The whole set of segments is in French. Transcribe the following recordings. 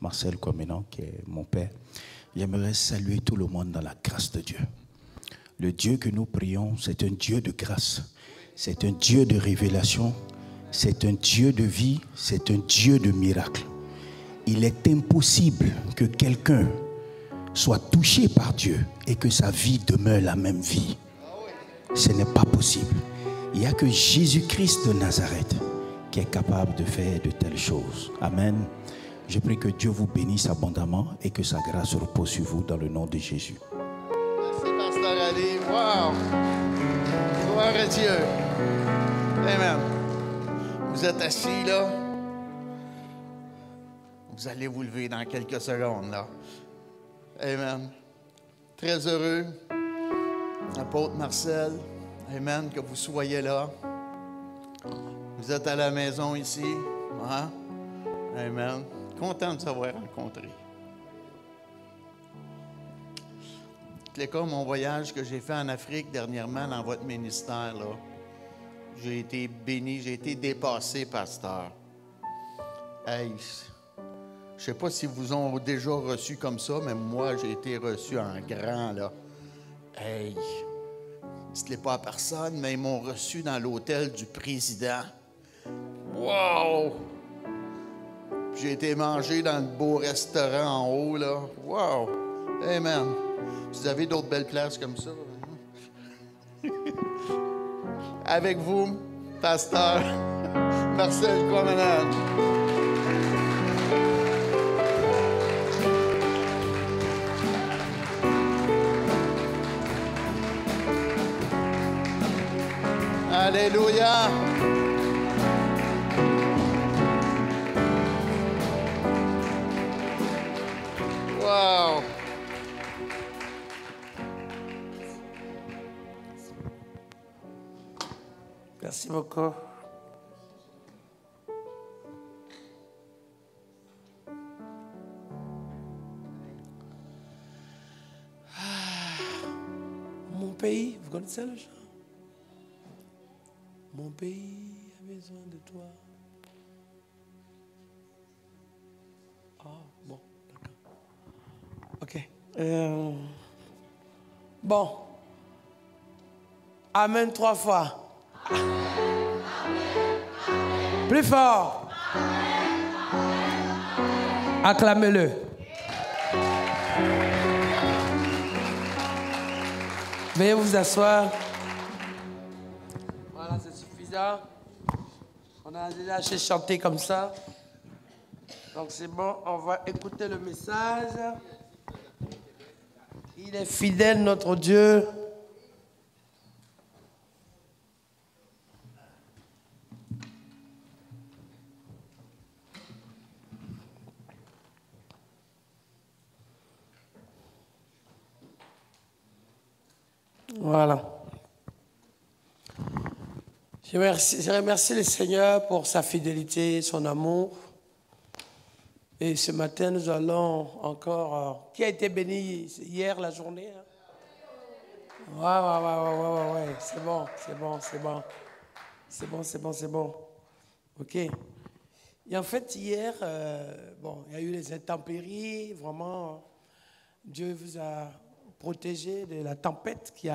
Marcel Kouamenan, qui est mon père. J'aimerais saluer tout le monde dans la grâce de Dieu. Le Dieu que nous prions, c'est un Dieu de grâce. C'est un Dieu de révélation. C'est un Dieu de vie. C'est un Dieu de miracle. Il est impossible que quelqu'un soit touché par Dieu et que sa vie demeure la même vie. Ce n'est pas possible. Il n'y a que Jésus-Christ de Nazareth qui est capable de faire de telles choses. Amen. Je prie que Dieu vous bénisse abondamment et que sa grâce repose sur vous dans le nom de Jésus. Merci, Pasteur Ali. Wow! Gloire à Dieu. Amen. Vous êtes assis là. Vous allez vous lever dans quelques secondes là. Amen. Très heureux, apôtre Marcel. Amen, que vous soyez là. Vous êtes à la maison ici. Hein? Amen. Content de vous avoir rencontré. C'est comme mon voyage que j'ai fait en Afrique dernièrement dans votre ministère, là. J'ai été béni, j'ai été dépassé, pasteur. Hey, je ne sais pas si vous ont déjà reçu comme ça, mais moi, j'ai été reçu en grand, là. Hey, dites-le pas à personne, mais ils m'ont reçu dans l'hôtel du président. Wow! J'ai été manger dans le beau restaurant en haut, là. Wow! Amen. Vous avez d'autres belles places comme ça? Avec vous, pasteur Marcel Kouamenan. Alléluia. Wow. Merci beaucoup. Mon pays, vous connaissez le chant? Mon pays a besoin de toi. Ah, bon, d'accord. Ok. Bon. Amen 3 fois. Plus fort. Acclamez-le. Veuillez vous asseoir. Voilà, c'est suffisant. On a déjà assez chanté comme ça. Donc c'est bon, on va écouter le message. Il est fidèle, notre Dieu. Voilà. Je remercie le Seigneur pour sa fidélité, son amour. Et ce matin, nous allons encore... qui a été béni hier la journée? Ouais. C'est bon. C'est bon. OK. Et en fait, hier, il y a eu les intempéries. Vraiment, Dieu vous a protégé de la tempête qui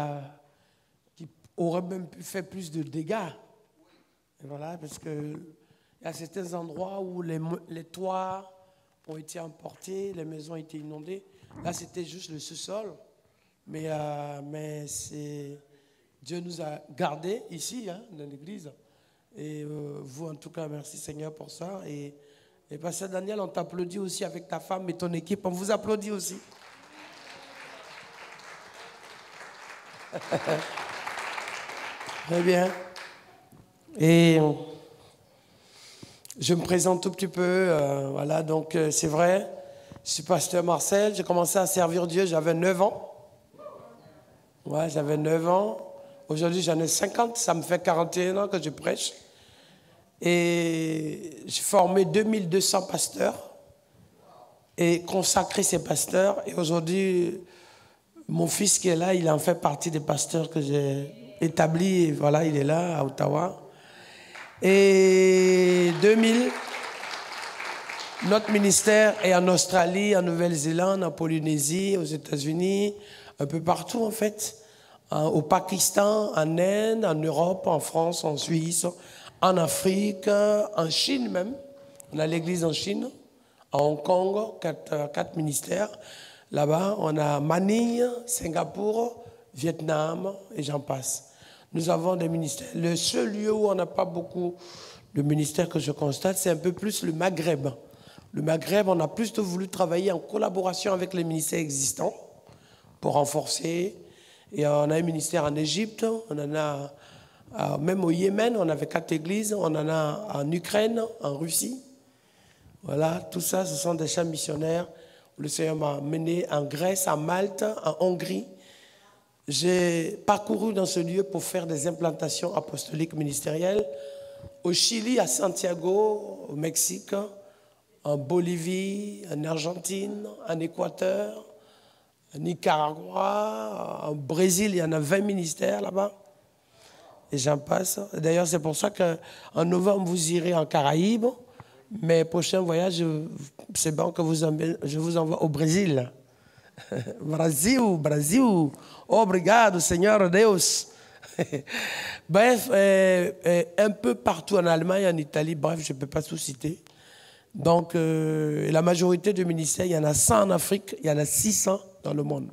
aurait même pu faire plus de dégâts. Et voilà, parce qu'il y a certains endroits où les toits ont été emportés, les maisons ont été inondées. Là, c'était juste le sous-sol. Mais Dieu nous a gardés ici, dans l'église. Et vous, en tout cas, merci Seigneur pour ça. Et Pasteur Daniel, on t'applaudit aussi avec ta femme et ton équipe. On vous applaudit aussi. Très bien. Et je me présente tout petit peu. Voilà, donc c'est vrai. Je suis pasteur Marcel. J'ai commencé à servir Dieu, j'avais 9 ans. Ouais, j'avais 9 ans. Aujourd'hui, j'en ai 50. Ça me fait 41 ans que je prêche. Et j'ai formé 2200 pasteurs et consacré ces pasteurs. Et aujourd'hui, mon fils qui est là, il en fait partie des pasteurs que j'ai établis. Et voilà, il est là, à Ottawa. Et Notre ministère est en Australie, en Nouvelle-Zélande, en Polynésie, aux États-Unis, un peu partout en fait. Au Pakistan, en Inde, en Europe, en France, en Suisse, en Afrique, en Chine même. On a l'église en Chine, à Hong Kong, quatre ministères. Là-bas, on a Manille, Singapour, Vietnam et j'en passe. Nous avons des ministères. Le seul lieu où on n'a pas beaucoup de ministères que je constate, c'est un peu plus le Maghreb. Le Maghreb, on a plus voulu travailler en collaboration avec les ministères existants pour renforcer. Et on a un ministère en Égypte, on en a même au Yémen, on avait 4 églises, on en a en Ukraine, en Russie. Voilà, tout ça, ce sont des champs missionnaires. Le Seigneur m'a mené en Grèce, en Malte, en Hongrie. J'ai parcouru dans ce lieu pour faire des implantations apostoliques ministérielles. Au Chili, à Santiago, au Mexique, en Bolivie, en Argentine, en Équateur, en Nicaragua, en Brésil, il y en a 20 ministères là-bas. Et j'en passe. D'ailleurs, c'est pour ça qu'en novembre, vous irez en Caraïbes. Mais prochain voyage, c'est bon que je vous envoie au Brésil. Brasil. Obrigado, Senhor Deus. Bref, un peu partout en Allemagne, en Italie, bref, je ne peux pas tout citer. Donc, la majorité des ministères, il y en a 100 en Afrique, il y en a 600 dans le monde.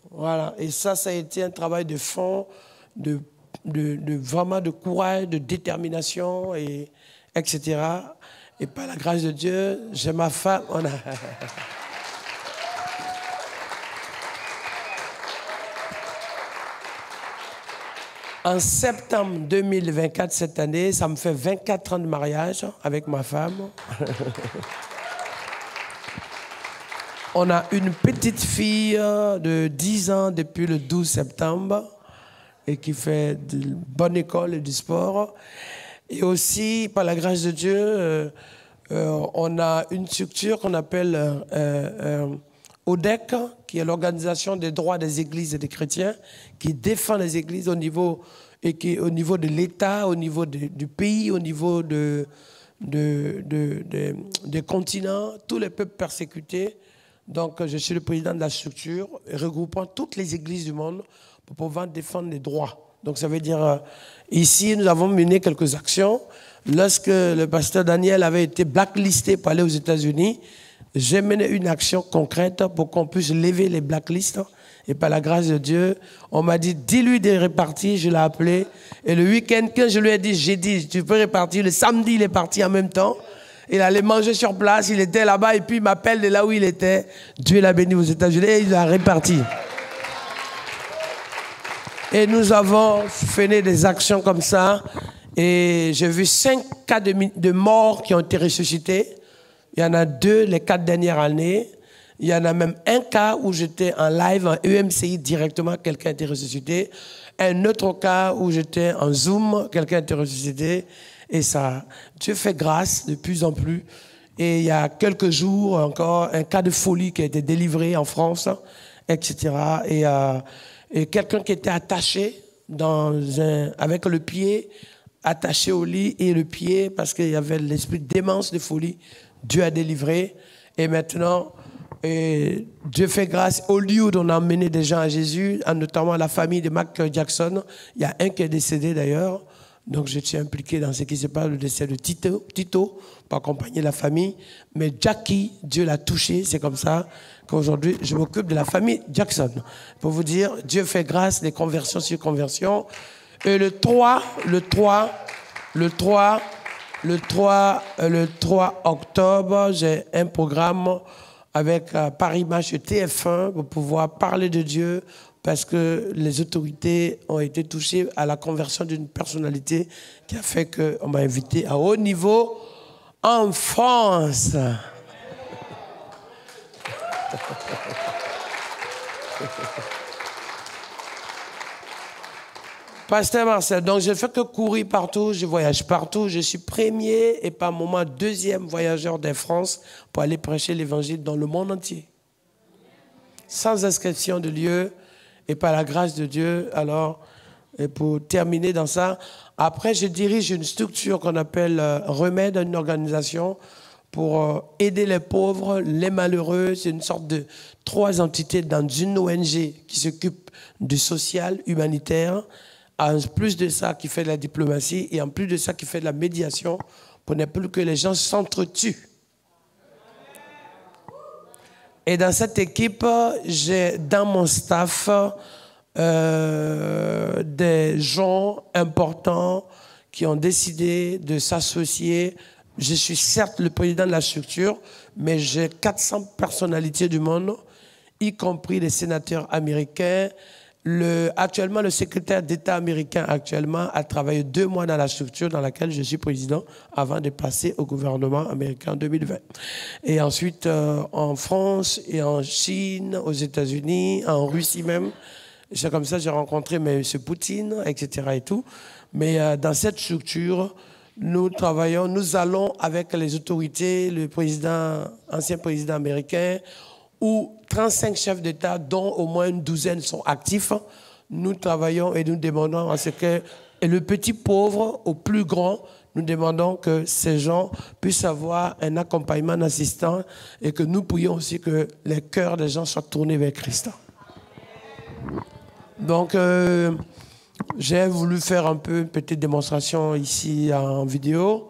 Voilà, et ça a été un travail de fond, vraiment de courage, de détermination, etc. Et par la grâce de Dieu, j'ai ma femme, on a... En septembre 2024, cette année, ça me fait 24 ans de mariage avec ma femme. On a une petite fille de 10 ans depuis le 12 septembre et qui fait de bonne école et du sport. Et aussi, par la grâce de Dieu, on a une structure qu'on appelle ODEC, qui est l'Organisation des droits des églises et des chrétiens, qui défend les églises au niveau de l'État, au niveau du pays, au niveau des continents, tous les peuples persécutés. Donc, je suis le président de la structure, regroupant toutes les églises du monde pour pouvoir défendre les droits. Donc, ça veut dire, ici, nous avons mené quelques actions. Lorsque le pasteur Daniel avait été blacklisté pour aller aux États-Unis, j'ai mené une action concrète pour qu'on puisse lever les blacklists. Et par la grâce de Dieu, on m'a dit, dis-lui de répartir. Je l'ai appelé. Et le week-end, quand je lui ai dit, j'ai dit, tu peux répartir. Le samedi, il est parti en même temps. Il allait manger sur place. Il était là-bas. Et puis, il m'appelle de là où il était. Dieu l'a béni aux États-Unis. Et il a réparti. Et nous avons fait des actions comme ça. Et j'ai vu 5 cas de morts qui ont été ressuscités. Il y en a 2 les 4 dernières années. Il y en a même un cas où j'étais en live, en EMCI directement, quelqu'un a été ressuscité. Un autre cas où j'étais en Zoom, quelqu'un a été ressuscité. Et ça, Dieu fait grâce de plus en plus. Et il y a quelques jours encore, un cas de folie qui a été délivré en France, etc. Et quelqu'un qui était attaché avec le pied, attaché au lit et le pied, parce qu'il y avait l'esprit de démence, de folie. Dieu a délivré. Et maintenant, Dieu fait grâce. Hollywood, on a emmené des gens à Jésus, notamment la famille de Michael Jackson. Il y a un qui est décédé d'ailleurs. Donc je suis impliqué dans ce qui se passe, le décès de Tito, pour accompagner la famille. Mais Jackie, Dieu l'a touché. C'est comme ça qu'aujourd'hui, je m'occupe de la famille Jackson. Pour vous dire, Dieu fait grâce, des conversions sur conversions. Et le 3 octobre, j'ai un programme avec Paris Match et TF1 pour pouvoir parler de Dieu parce que les autorités ont été touchées à la conversion d'une personnalité qui a fait qu'on m'a invité à haut niveau en France. Pasteur Marcel, donc je ne fais que courir partout, je voyage partout, je suis premier et par moment 2e voyageur de France pour aller prêcher l'évangile dans le monde entier. Sans inscription de lieu et par la grâce de Dieu, alors Et pour terminer dans ça, après, je dirige une structure qu'on appelle Remède, une organisation pour aider les pauvres, les malheureux. C'est une sorte de 3 entités dans une ONG qui s'occupe du social, humanitaire, en plus de ça qui fait de la diplomatie et en plus de ça qui fait de la médiation pour ne plus que les gens s'entretuent. Et dans cette équipe, j'ai dans mon staff des gens importants qui ont décidé de s'associer. Je suis certes le président de la structure, mais j'ai 400 personnalités du monde, y compris les sénateurs américains. Actuellement, le secrétaire d'État américain a travaillé 2 mois dans la structure dans laquelle je suis président avant de passer au gouvernement américain en 2020. Et ensuite, en France et en Chine, aux États-Unis, en Russie même. C'est comme ça que j'ai rencontré M. Poutine, etc. et tout. Mais dans cette structure, nous travaillons, nous allons avec les autorités, le ancien président américain, où 35 chefs d'État, dont au moins une douzaine sont actifs. Nous travaillons et nous demandons à ce que le petit pauvre au plus grand, nous demandons que ces gens puissent avoir un accompagnement d'assistants et que nous prions aussi que les cœurs des gens soient tournés vers Christ. Donc, j'ai voulu faire un peu une petite démonstration ici en vidéo,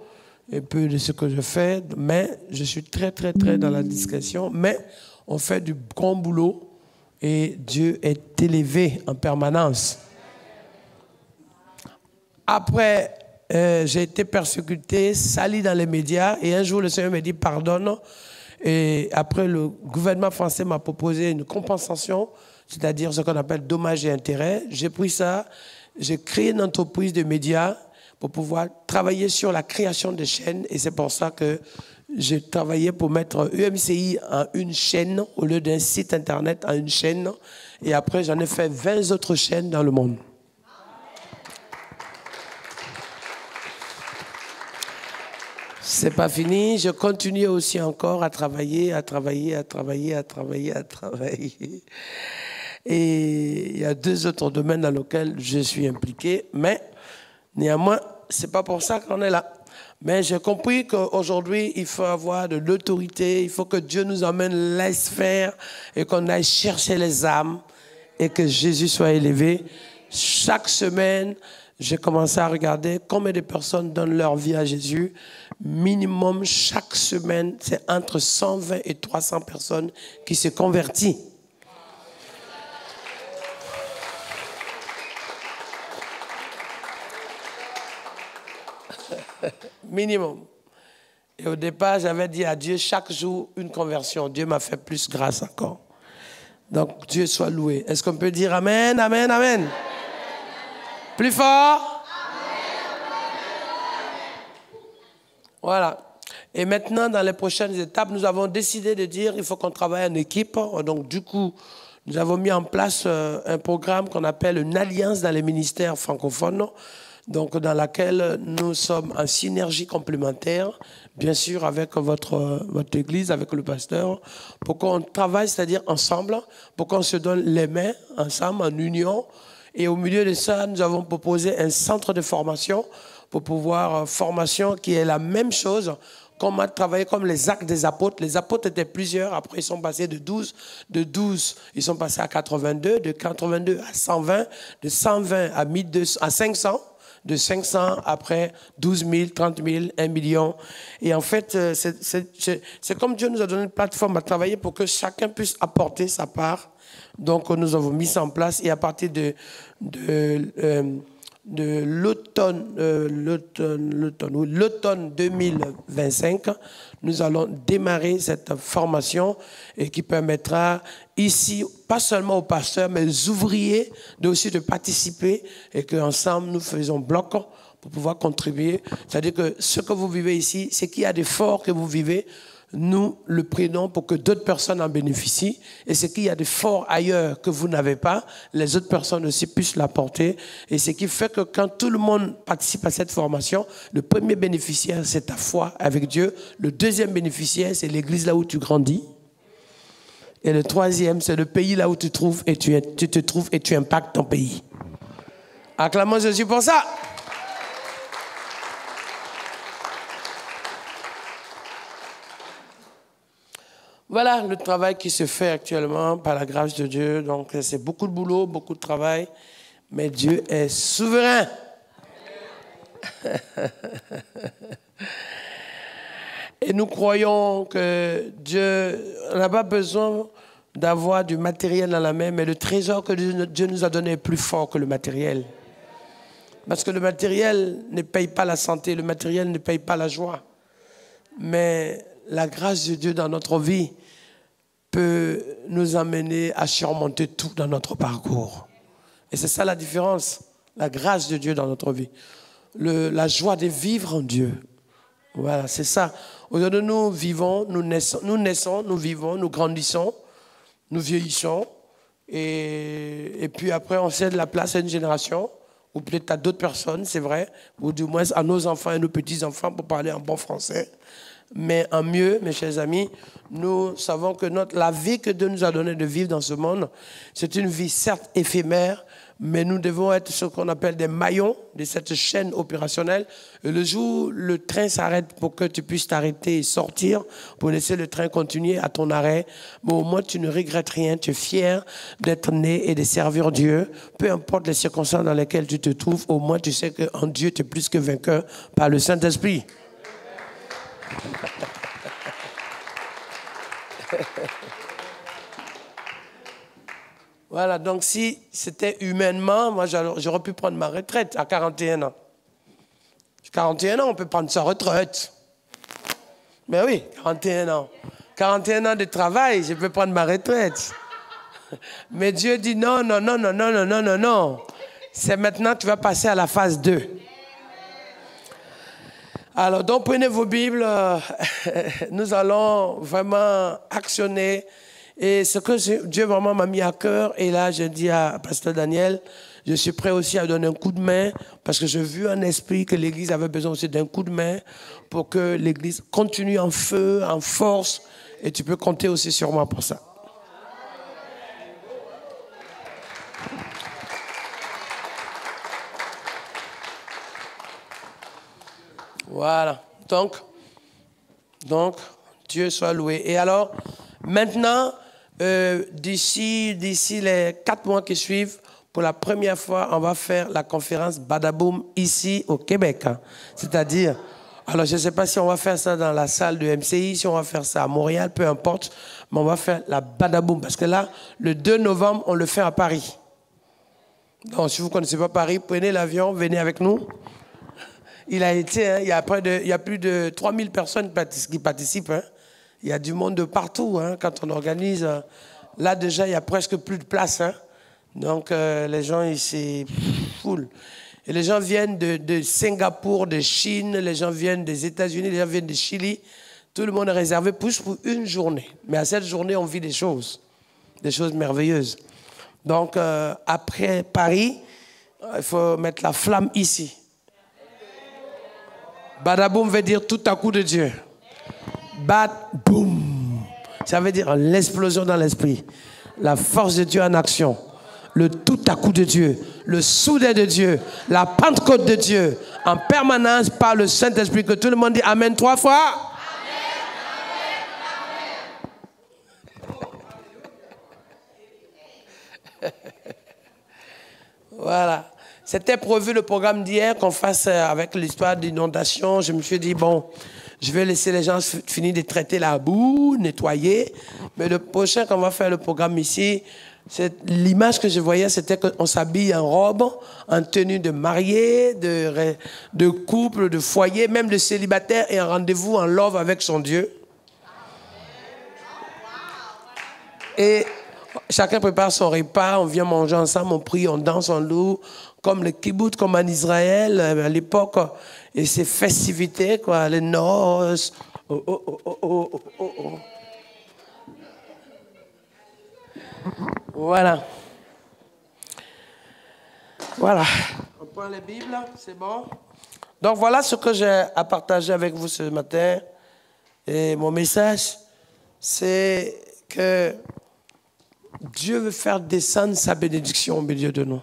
un peu de ce que je fais, mais je suis très, très, très dans la discrétion. Mais on fait du grand boulot et Dieu est élevé en permanence. Après, j'ai été persécuté, sali dans les médias, et un jour, le Seigneur m'a dit pardonne. Et après, le gouvernement français m'a proposé une compensation, c'est-à-dire ce qu'on appelle dommages et intérêts. J'ai pris ça, j'ai créé une entreprise de médias pour pouvoir travailler sur la création de chaînes. Et c'est pour ça que j'ai travaillé pour mettre UMCI en une chaîne au lieu d'un site internet en une chaîne. Et après, j'en ai fait 20 autres chaînes dans le monde. C'est pas fini, je continue aussi encore à travailler. Et il y a 2 autres domaines dans lesquels je suis impliqué, mais néanmoins, c'est pas pour ça qu'on est là. Mais j'ai compris qu'aujourd'hui, il faut avoir de l'autorité, il faut que Dieu nous emmène, laisse faire, et qu'on aille chercher les âmes, et que Jésus soit élevé. Chaque semaine, j'ai commencé à regarder combien de personnes donnent leur vie à Jésus. Minimum, chaque semaine, c'est entre 120 et 300 personnes qui se convertissent. Minimum. Et au départ, j'avais dit à Dieu chaque jour une conversion. Dieu m'a fait plus grâce encore. Donc, Dieu soit loué. Est-ce qu'on peut dire Amen, Amen, Amen? Plus fort. Voilà. Et maintenant, dans les prochaines étapes, nous avons décidé de dire qu'il faut qu'on travaille en équipe. Donc, du coup, nous avons mis en place un programme qu'on appelle une alliance dans les ministères francophones, donc dans laquelle nous sommes en synergie complémentaire, bien sûr avec votre église, avec le pasteur, pour qu'on travaille, c'est-à-dire ensemble, pour qu'on se donne les mains ensemble, en union. Et au milieu de ça, nous avons proposé un centre de formation pour pouvoir, formation qui est la même chose, qu'on a travaillé comme les actes des apôtres. Les apôtres étaient plusieurs, après ils sont passés de 12, ils sont passés à 82, de 82 à 120, de 120 à 1200, à 500, de 500 après 12 000, 30 000, 1 million. Et en fait, c'est comme Dieu nous a donné une plateforme à travailler pour que chacun puisse apporter sa part. Donc nous avons mis ça en place et à partir de l'automne 2025, nous allons démarrer cette formation et qui permettra ici, pas seulement aux pasteurs, mais aux ouvriers aussi de participer et qu'ensemble nous faisons bloc pour pouvoir contribuer. C'est-à-dire que ce que vous vivez ici, c'est qu'il y a des forts que vous vivez, nous le prenons pour que d'autres personnes en bénéficient. Et c'est qu'il y a des forts ailleurs que vous n'avez pas, les autres personnes aussi puissent l'apporter. Et ce qui fait que quand tout le monde participe à cette formation, le premier bénéficiaire, c'est ta foi avec Dieu. Le deuxième bénéficiaire, c'est l'église là où tu grandis. Et le troisième, c'est le pays là où tu te trouves et tu impactes ton pays. Acclamons Jésus pour ça. Voilà le travail qui se fait actuellement par la grâce de Dieu. Donc c'est beaucoup de boulot, beaucoup de travail, mais Dieu est souverain. Et nous croyons que Dieu n'a pas besoin d'avoir du matériel dans la main, mais le trésor que Dieu nous a donné est plus fort que le matériel. Parce que le matériel ne paye pas la santé, le matériel ne paye pas la joie. Mais la grâce de Dieu dans notre vie peut nous amener à surmonter tout dans notre parcours. Et c'est ça la différence, la grâce de Dieu dans notre vie. La joie de vivre en Dieu. Voilà, c'est ça. Aujourd'hui, nous vivons, nous naissons, nous vivons, nous grandissons, nous vieillissons. Et puis après, on cède la place à une génération, ou peut-être à d'autres personnes, c'est vrai, ou du moins à nos enfants et nos petits-enfants, pour parler en bon français. Mais en mieux, mes chers amis, nous savons que la vie que Dieu nous a donnée de vivre dans ce monde, c'est une vie certes éphémère, mais nous devons être ce qu'on appelle des maillons de cette chaîne opérationnelle. Et le jour où le train s'arrête pour que tu puisses t'arrêter et sortir, pour laisser le train continuer à ton arrêt, mais au moins tu ne regrettes rien, tu es fier d'être né et de servir Dieu. Peu importe les circonstances dans lesquelles tu te trouves, au moins tu sais qu'en Dieu tu es plus que vainqueur par le Saint-Esprit. Voilà, donc si c'était humainement, moi j'aurais pu prendre ma retraite à 41 ans. 41 ans, on peut prendre sa retraite. Mais oui, 41 ans. 41 ans de travail, je peux prendre ma retraite. Mais Dieu dit non, non, non, non, non, non, non, non, non. C'est maintenant que tu vas passer à la phase 2. Alors, donc, prenez vos Bibles, nous allons vraiment actionner. Et ce que Dieu vraiment m'a mis à cœur, et là, je dis à Pasteur Daniel, je suis prêt aussi à donner un coup de main, parce que j'ai vu un esprit que l'Église avait besoin aussi d'un coup de main pour que l'Église continue en feu, en force, et tu peux compter aussi sur moi pour ça. Voilà. Donc, Dieu soit loué. Et alors, maintenant, d'ici les 4 mois qui suivent, pour la première fois, on va faire la conférence Badaboum ici au Québec. C'est-à-dire, alors je ne sais pas si on va faire ça dans la salle de MCI, si on va faire ça à Montréal, peu importe, mais on va faire la Badaboum. Parce que là, le 2 novembre, on le fait à Paris. Donc, si vous ne connaissez pas Paris, prenez l'avion, venez avec nous. Il a été, hein, il y a plus de 3000 personnes qui participent. Hein. Il y a du monde de partout. Hein, quand on organise, là déjà, il n'y a presque plus de place. Hein. Donc, les gens, c'est full. Et les gens viennent de Singapour, de Chine, les gens viennent des États-Unis, les gens viennent de Chili. Tout le monde est réservé pour une journée. Mais à cette journée, on vit des choses merveilleuses. Donc, après Paris, il faut mettre la flamme ici. Badaboum veut dire tout à coup de Dieu. Badaboum. Ça veut dire l'explosion dans l'esprit. La force de Dieu en action. Le tout à coup de Dieu. Le soudain de Dieu. La Pentecôte de Dieu. En permanence par le Saint-Esprit. Que tout le monde dit Amen 3 fois. Amen. Voilà. C'était prévu le programme d'hier qu'on fasse avec l'histoire d'inondation. Je me suis dit, bon, je vais laisser les gens finir de traiter la boue, nettoyer. Mais le prochain qu'on va faire le programme ici, l'image que je voyais, c'était qu'on s'habille en robe, en tenue de marié, de couple, de foyer, même de célibataire et un rendez-vous en love avec son Dieu. Et chacun prépare son repas, on vient manger ensemble, on prie, on danse, on loue. Comme le kibbutz, comme en Israël, à l'époque, et ces festivités, quoi, les noces. Voilà. Voilà. On prend les Bibles, c'est bon. Donc voilà ce que j'ai à partager avec vous ce matin. Et mon message, c'est que Dieu veut faire descendre sa bénédiction au milieu de nous.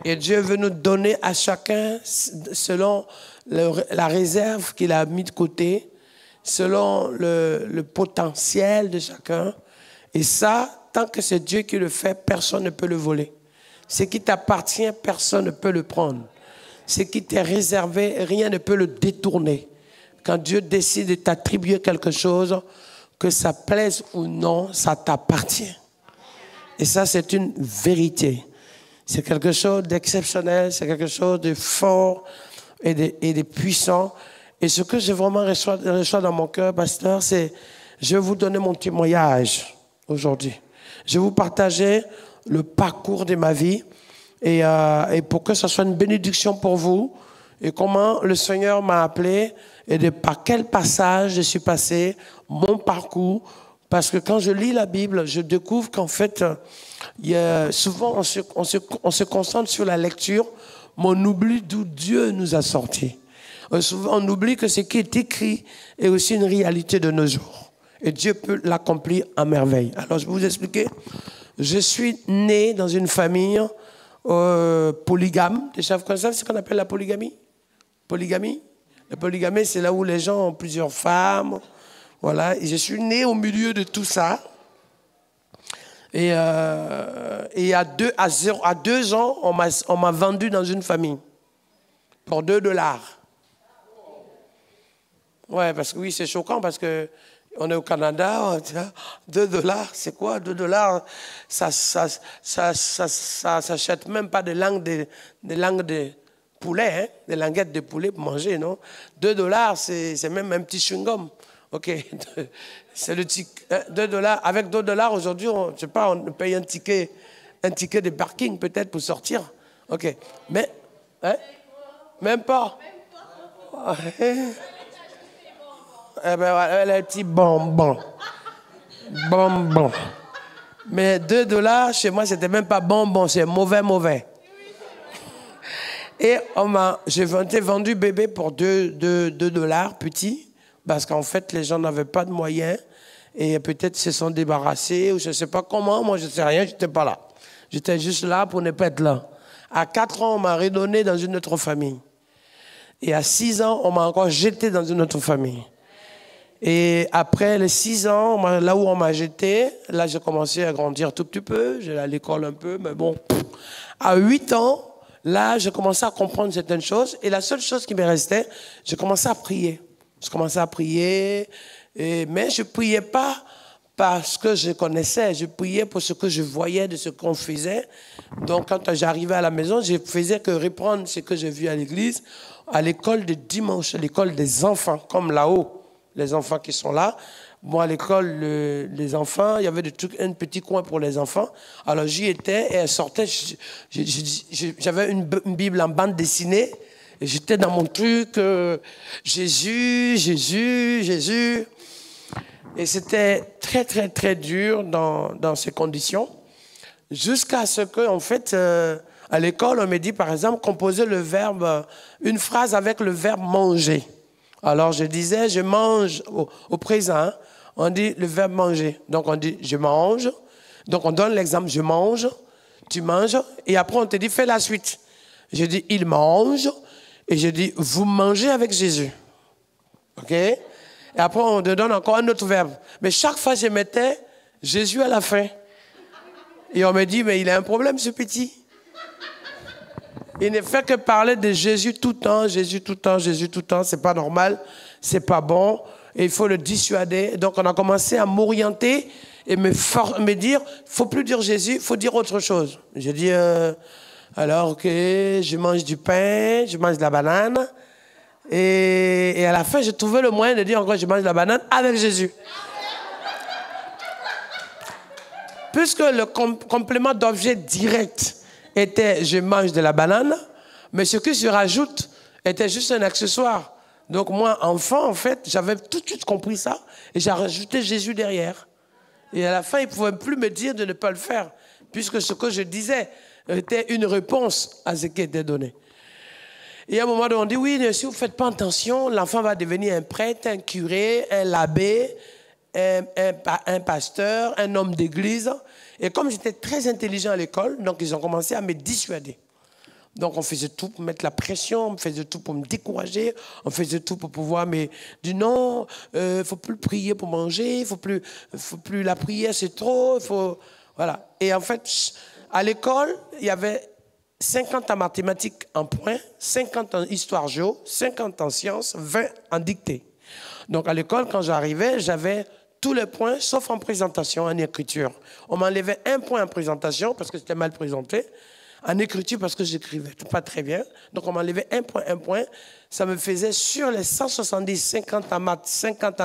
Et Dieu veut nous donner à chacun selon la réserve qu'il a mis de côté, selon le potentiel de chacun. Et ça, tant que c'est Dieu qui le fait, personne ne peut le voler. Ce qui t'appartient, personne ne peut le prendre. Ce qui t'est réservé, rien ne peut le détourner. Quand Dieu décide de t'attribuer quelque chose, que ça plaise ou non, ça t'appartient. Et ça, c'est une vérité. C'est quelque chose d'exceptionnel, c'est quelque chose de fort et de puissant. Et ce que j'ai vraiment reçu dans mon cœur, pasteur, c'est, je vais vous donner mon témoignage aujourd'hui. Je vais vous partager le parcours de ma vie et pour que ce soit une bénédiction pour vous et comment le Seigneur m'a appelé et par quel passage je suis passé, mon parcours. Parce que quand je lis la Bible, je découvre qu'en fait, souvent on se concentre sur la lecture, mais on oublie d'où Dieu nous a sortis. Souvent on oublie que ce qui est écrit est aussi une réalité de nos jours. Et Dieu peut l'accomplir à merveille. Alors je vais vous expliquer. Je suis né dans une famille polygame. Déjà, vous connaissez ce qu'on appelle la polygamie? Polygamie? La polygamie, c'est là où les gens ont plusieurs femmes. Voilà, et je suis né au milieu de tout ça. Et à 2 ans, on m'a vendu dans une famille pour $2. Ouais, parce que oui, c'est choquant parce que on est au Canada, on dit, $2, c'est quoi $2? Ça s'achète même pas des langues de poulet, hein, des languettes de poulet pour manger, non? $2, c'est même un petit chewing-gum. Ok, c'est le ticket. $2. Avec $2 aujourd'hui, je sais pas, on paye un ticket de parking peut-être pour sortir. Ok, mais hein? Même pas. Eh ben, elle a un petit bonbon. Bonbon. Mais $2, chez moi, c'était même pas bonbon, c'est mauvais. Et j'ai vendu bébé pour $2 petit. Parce qu'en fait, les gens n'avaient pas de moyens et peut-être se sont débarrassés ou je ne sais pas comment. Moi, je ne sais rien, je n'étais pas là. J'étais juste là pour ne pas être là. À 4 ans, on m'a redonné dans une autre famille. Et à 6 ans, on m'a encore jeté dans une autre famille. Et après les 6 ans, là où on m'a jeté, là, j'ai commencé à grandir tout petit peu. J'allais à l'école un peu, mais bon. À 8 ans, là, j'ai commencé à comprendre certaines choses. Et la seule chose qui me restait, j'ai commencé à prier. Je commençais à prier, mais je ne priais pas parce que je connaissais, je priais pour ce que je voyais de ce qu'on faisait. Donc quand j'arrivais à la maison, je faisais que reprendre ce que j'ai vu à l'église, à l'école de dimanche, à l'école des enfants, comme là-haut, les enfants qui sont là. Moi, à l'école des enfants, il y avait un petit coin pour les enfants. Alors j'y étais et elle sortait, j'avais une Bible en bande dessinée. Et j'étais dans mon truc, Jésus. Et c'était très, très, très dur dans ces conditions. Jusqu'à ce que, en fait, à l'école, on me dit, par exemple, composer une phrase avec le verbe manger. Alors, je disais, je mange au présent. Hein, on dit le verbe manger. Donc, on dit, je mange. Donc, on donne l'exemple, je mange, tu manges. Et après, on te dit, fais la suite. Je dis, il mange. Et je dis, vous mangez avec Jésus. OK? Et après, on te donne encore un autre verbe. Mais chaque fois, je mettais Jésus à la fin. Et on me dit, mais il a un problème, ce petit. Il ne fait que parler de Jésus tout le temps, Jésus tout le temps, Jésus tout le temps. C'est pas normal, c'est pas bon. Et il faut le dissuader. Donc, on a commencé à m'orienter et me dire, il ne faut plus dire Jésus, il faut dire autre chose. J'ai dit... alors que je mange du pain, je mange de la banane. Et à la fin, j'ai trouvé le moyen de dire encore je mange de la banane avec Jésus. Puisque le complément d'objet direct était je mange de la banane, mais ce que je rajoute était juste un accessoire. Donc moi, enfant, en fait, j'avais tout de suite compris ça et j'ai rajouté Jésus derrière. Et à la fin, il ne pouvait plus me dire de ne pas le faire, puisque ce que je disais était une réponse à ce qui était donné. Et à un moment donné, on dit, oui, si vous ne faites pas attention, l'enfant va devenir un prêtre, un curé, un l'abbé, un pasteur, un homme d'église. Et comme j'étais très intelligent à l'école, donc ils ont commencé à me dissuader. Donc, on faisait tout pour mettre la pression, on faisait tout pour me décourager, on faisait tout pour pouvoir me dire non, il ne faut plus prier pour manger, il faut plus la prière, c'est trop, voilà. Et en fait, à l'école, il y avait 50 en mathématiques en point, 50 en histoire géo, 50 en sciences, 20 en dictée. Donc, à l'école, quand j'arrivais, j'avais tous les points, sauf en présentation, en écriture. On m'enlevait un point en présentation parce que c'était mal présenté. En écriture, parce que j'écrivais pas très bien. Donc, on m'enlevait un point. Ça me faisait sur les 170, 50 en maths, 50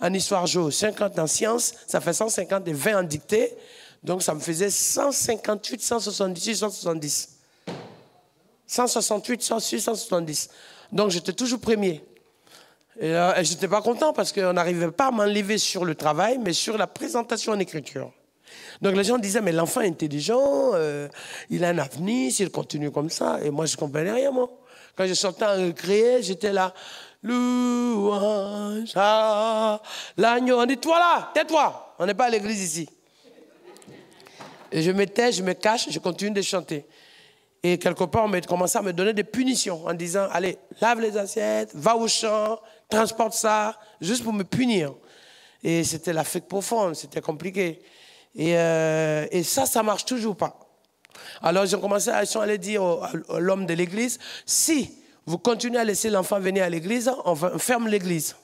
en histoire géo, 50 en sciences. Ça fait 150 et 20 en dictée. Donc, ça me faisait 158, 178, 170. 168, 168, 170. Donc, j'étais toujours premier. Et je n'étais pas content parce qu'on n'arrivait pas à m'enlever sur le travail, mais sur la présentation en écriture. Donc les gens disaient, mais l'enfant est intelligent, il a un avenir s'il continue comme ça. Et moi, je ne comprenais rien, moi. Quand je sortais en récré, j'étais là. Louange à l'agneau. On dit, toi là, tais-toi. On n'est pas à l'église ici. Et je me tais, je me cache, je continue de chanter. Et quelque part, on commençait à me donner des punitions en disant, allez, lave les assiettes, va au champ, transporte ça, juste pour me punir. Et c'était l'Afrique profonde, c'était compliqué. Et ça marche toujours pas. Alors, ils ont commencé à aller dire à l'homme de l'église, si vous continuez à laisser l'enfant venir à l'église, on ferme l'église.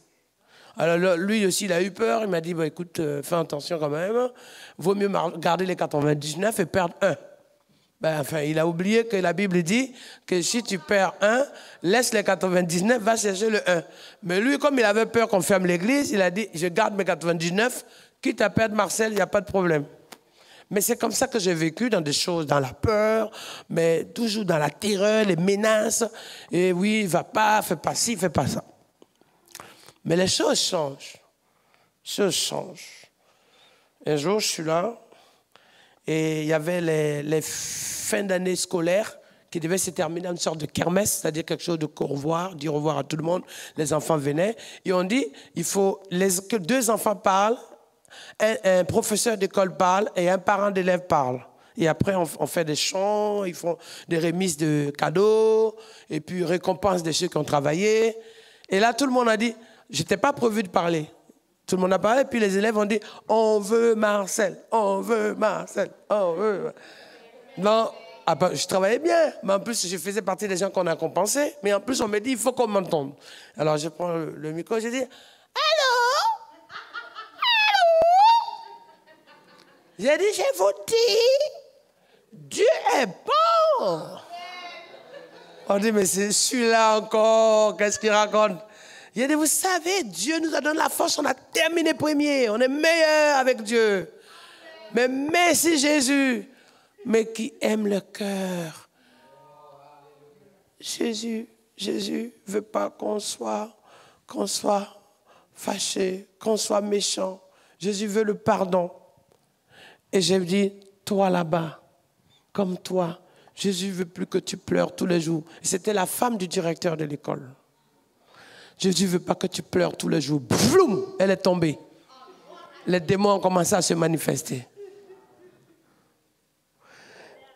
Alors, lui aussi, il a eu peur. Il m'a dit, bah, écoute, fais attention quand même. Vaut mieux garder les 99 et perdre un. Ben, enfin, il a oublié que la Bible dit que si tu perds un, laisse les 99, va chercher le 1. Mais lui, comme il avait peur qu'on ferme l'église, il a dit, je garde mes 99, quitte à perdre Marcel, il n'y a pas de problème. Mais c'est comme ça que j'ai vécu dans des choses, dans la peur, mais toujours dans la terreur, les menaces. Et oui, va pas, fais pas ci, fais pas ça. Mais les choses changent. Les choses changent. Un jour, je suis là, et il y avait les fins d'année scolaires qui devaient se terminer en une sorte de kermesse, c'est-à-dire quelque chose de au revoir, dire au revoir à tout le monde. Les enfants venaient et on dit il faut que 2 enfants parlent, un professeur d'école parle et un parent d'élève parle. Et après, on fait des chants, ils font des remises de cadeaux et puis récompense de ceux qui ont travaillé. Et là, tout le monde a dit je n'étais pas prévu de parler. Tout le monde a parlé, puis les élèves ont dit « On veut Marcel, on veut Marcel, on veut... » Non, je travaillais bien, mais en plus, je faisais partie des gens qu'on a compensés, mais en plus, on me dit « Il faut qu'on m'entende. » Alors, je prends le micro, je dis « Allô? Allô? » J'ai dit « Je vous dis, Dieu est bon. » On dit « Mais c'est celui-là encore, qu'est-ce qu'il raconte? » Il dit, vous savez, Dieu nous a donné la force, on a terminé premier, on est meilleur avec Dieu. Mais merci Jésus, mais qui aime le cœur. Jésus ne veut pas qu'on soit fâché, qu'on soit méchant. Jésus veut le pardon. Et j'ai dit, toi là-bas, comme toi, Jésus ne veut plus que tu pleures tous les jours. C'était la femme du directeur de l'école. Jésus ne veut pas que tu pleures tous les jours. Bloum, elle est tombée. Les démons ont commencé à se manifester.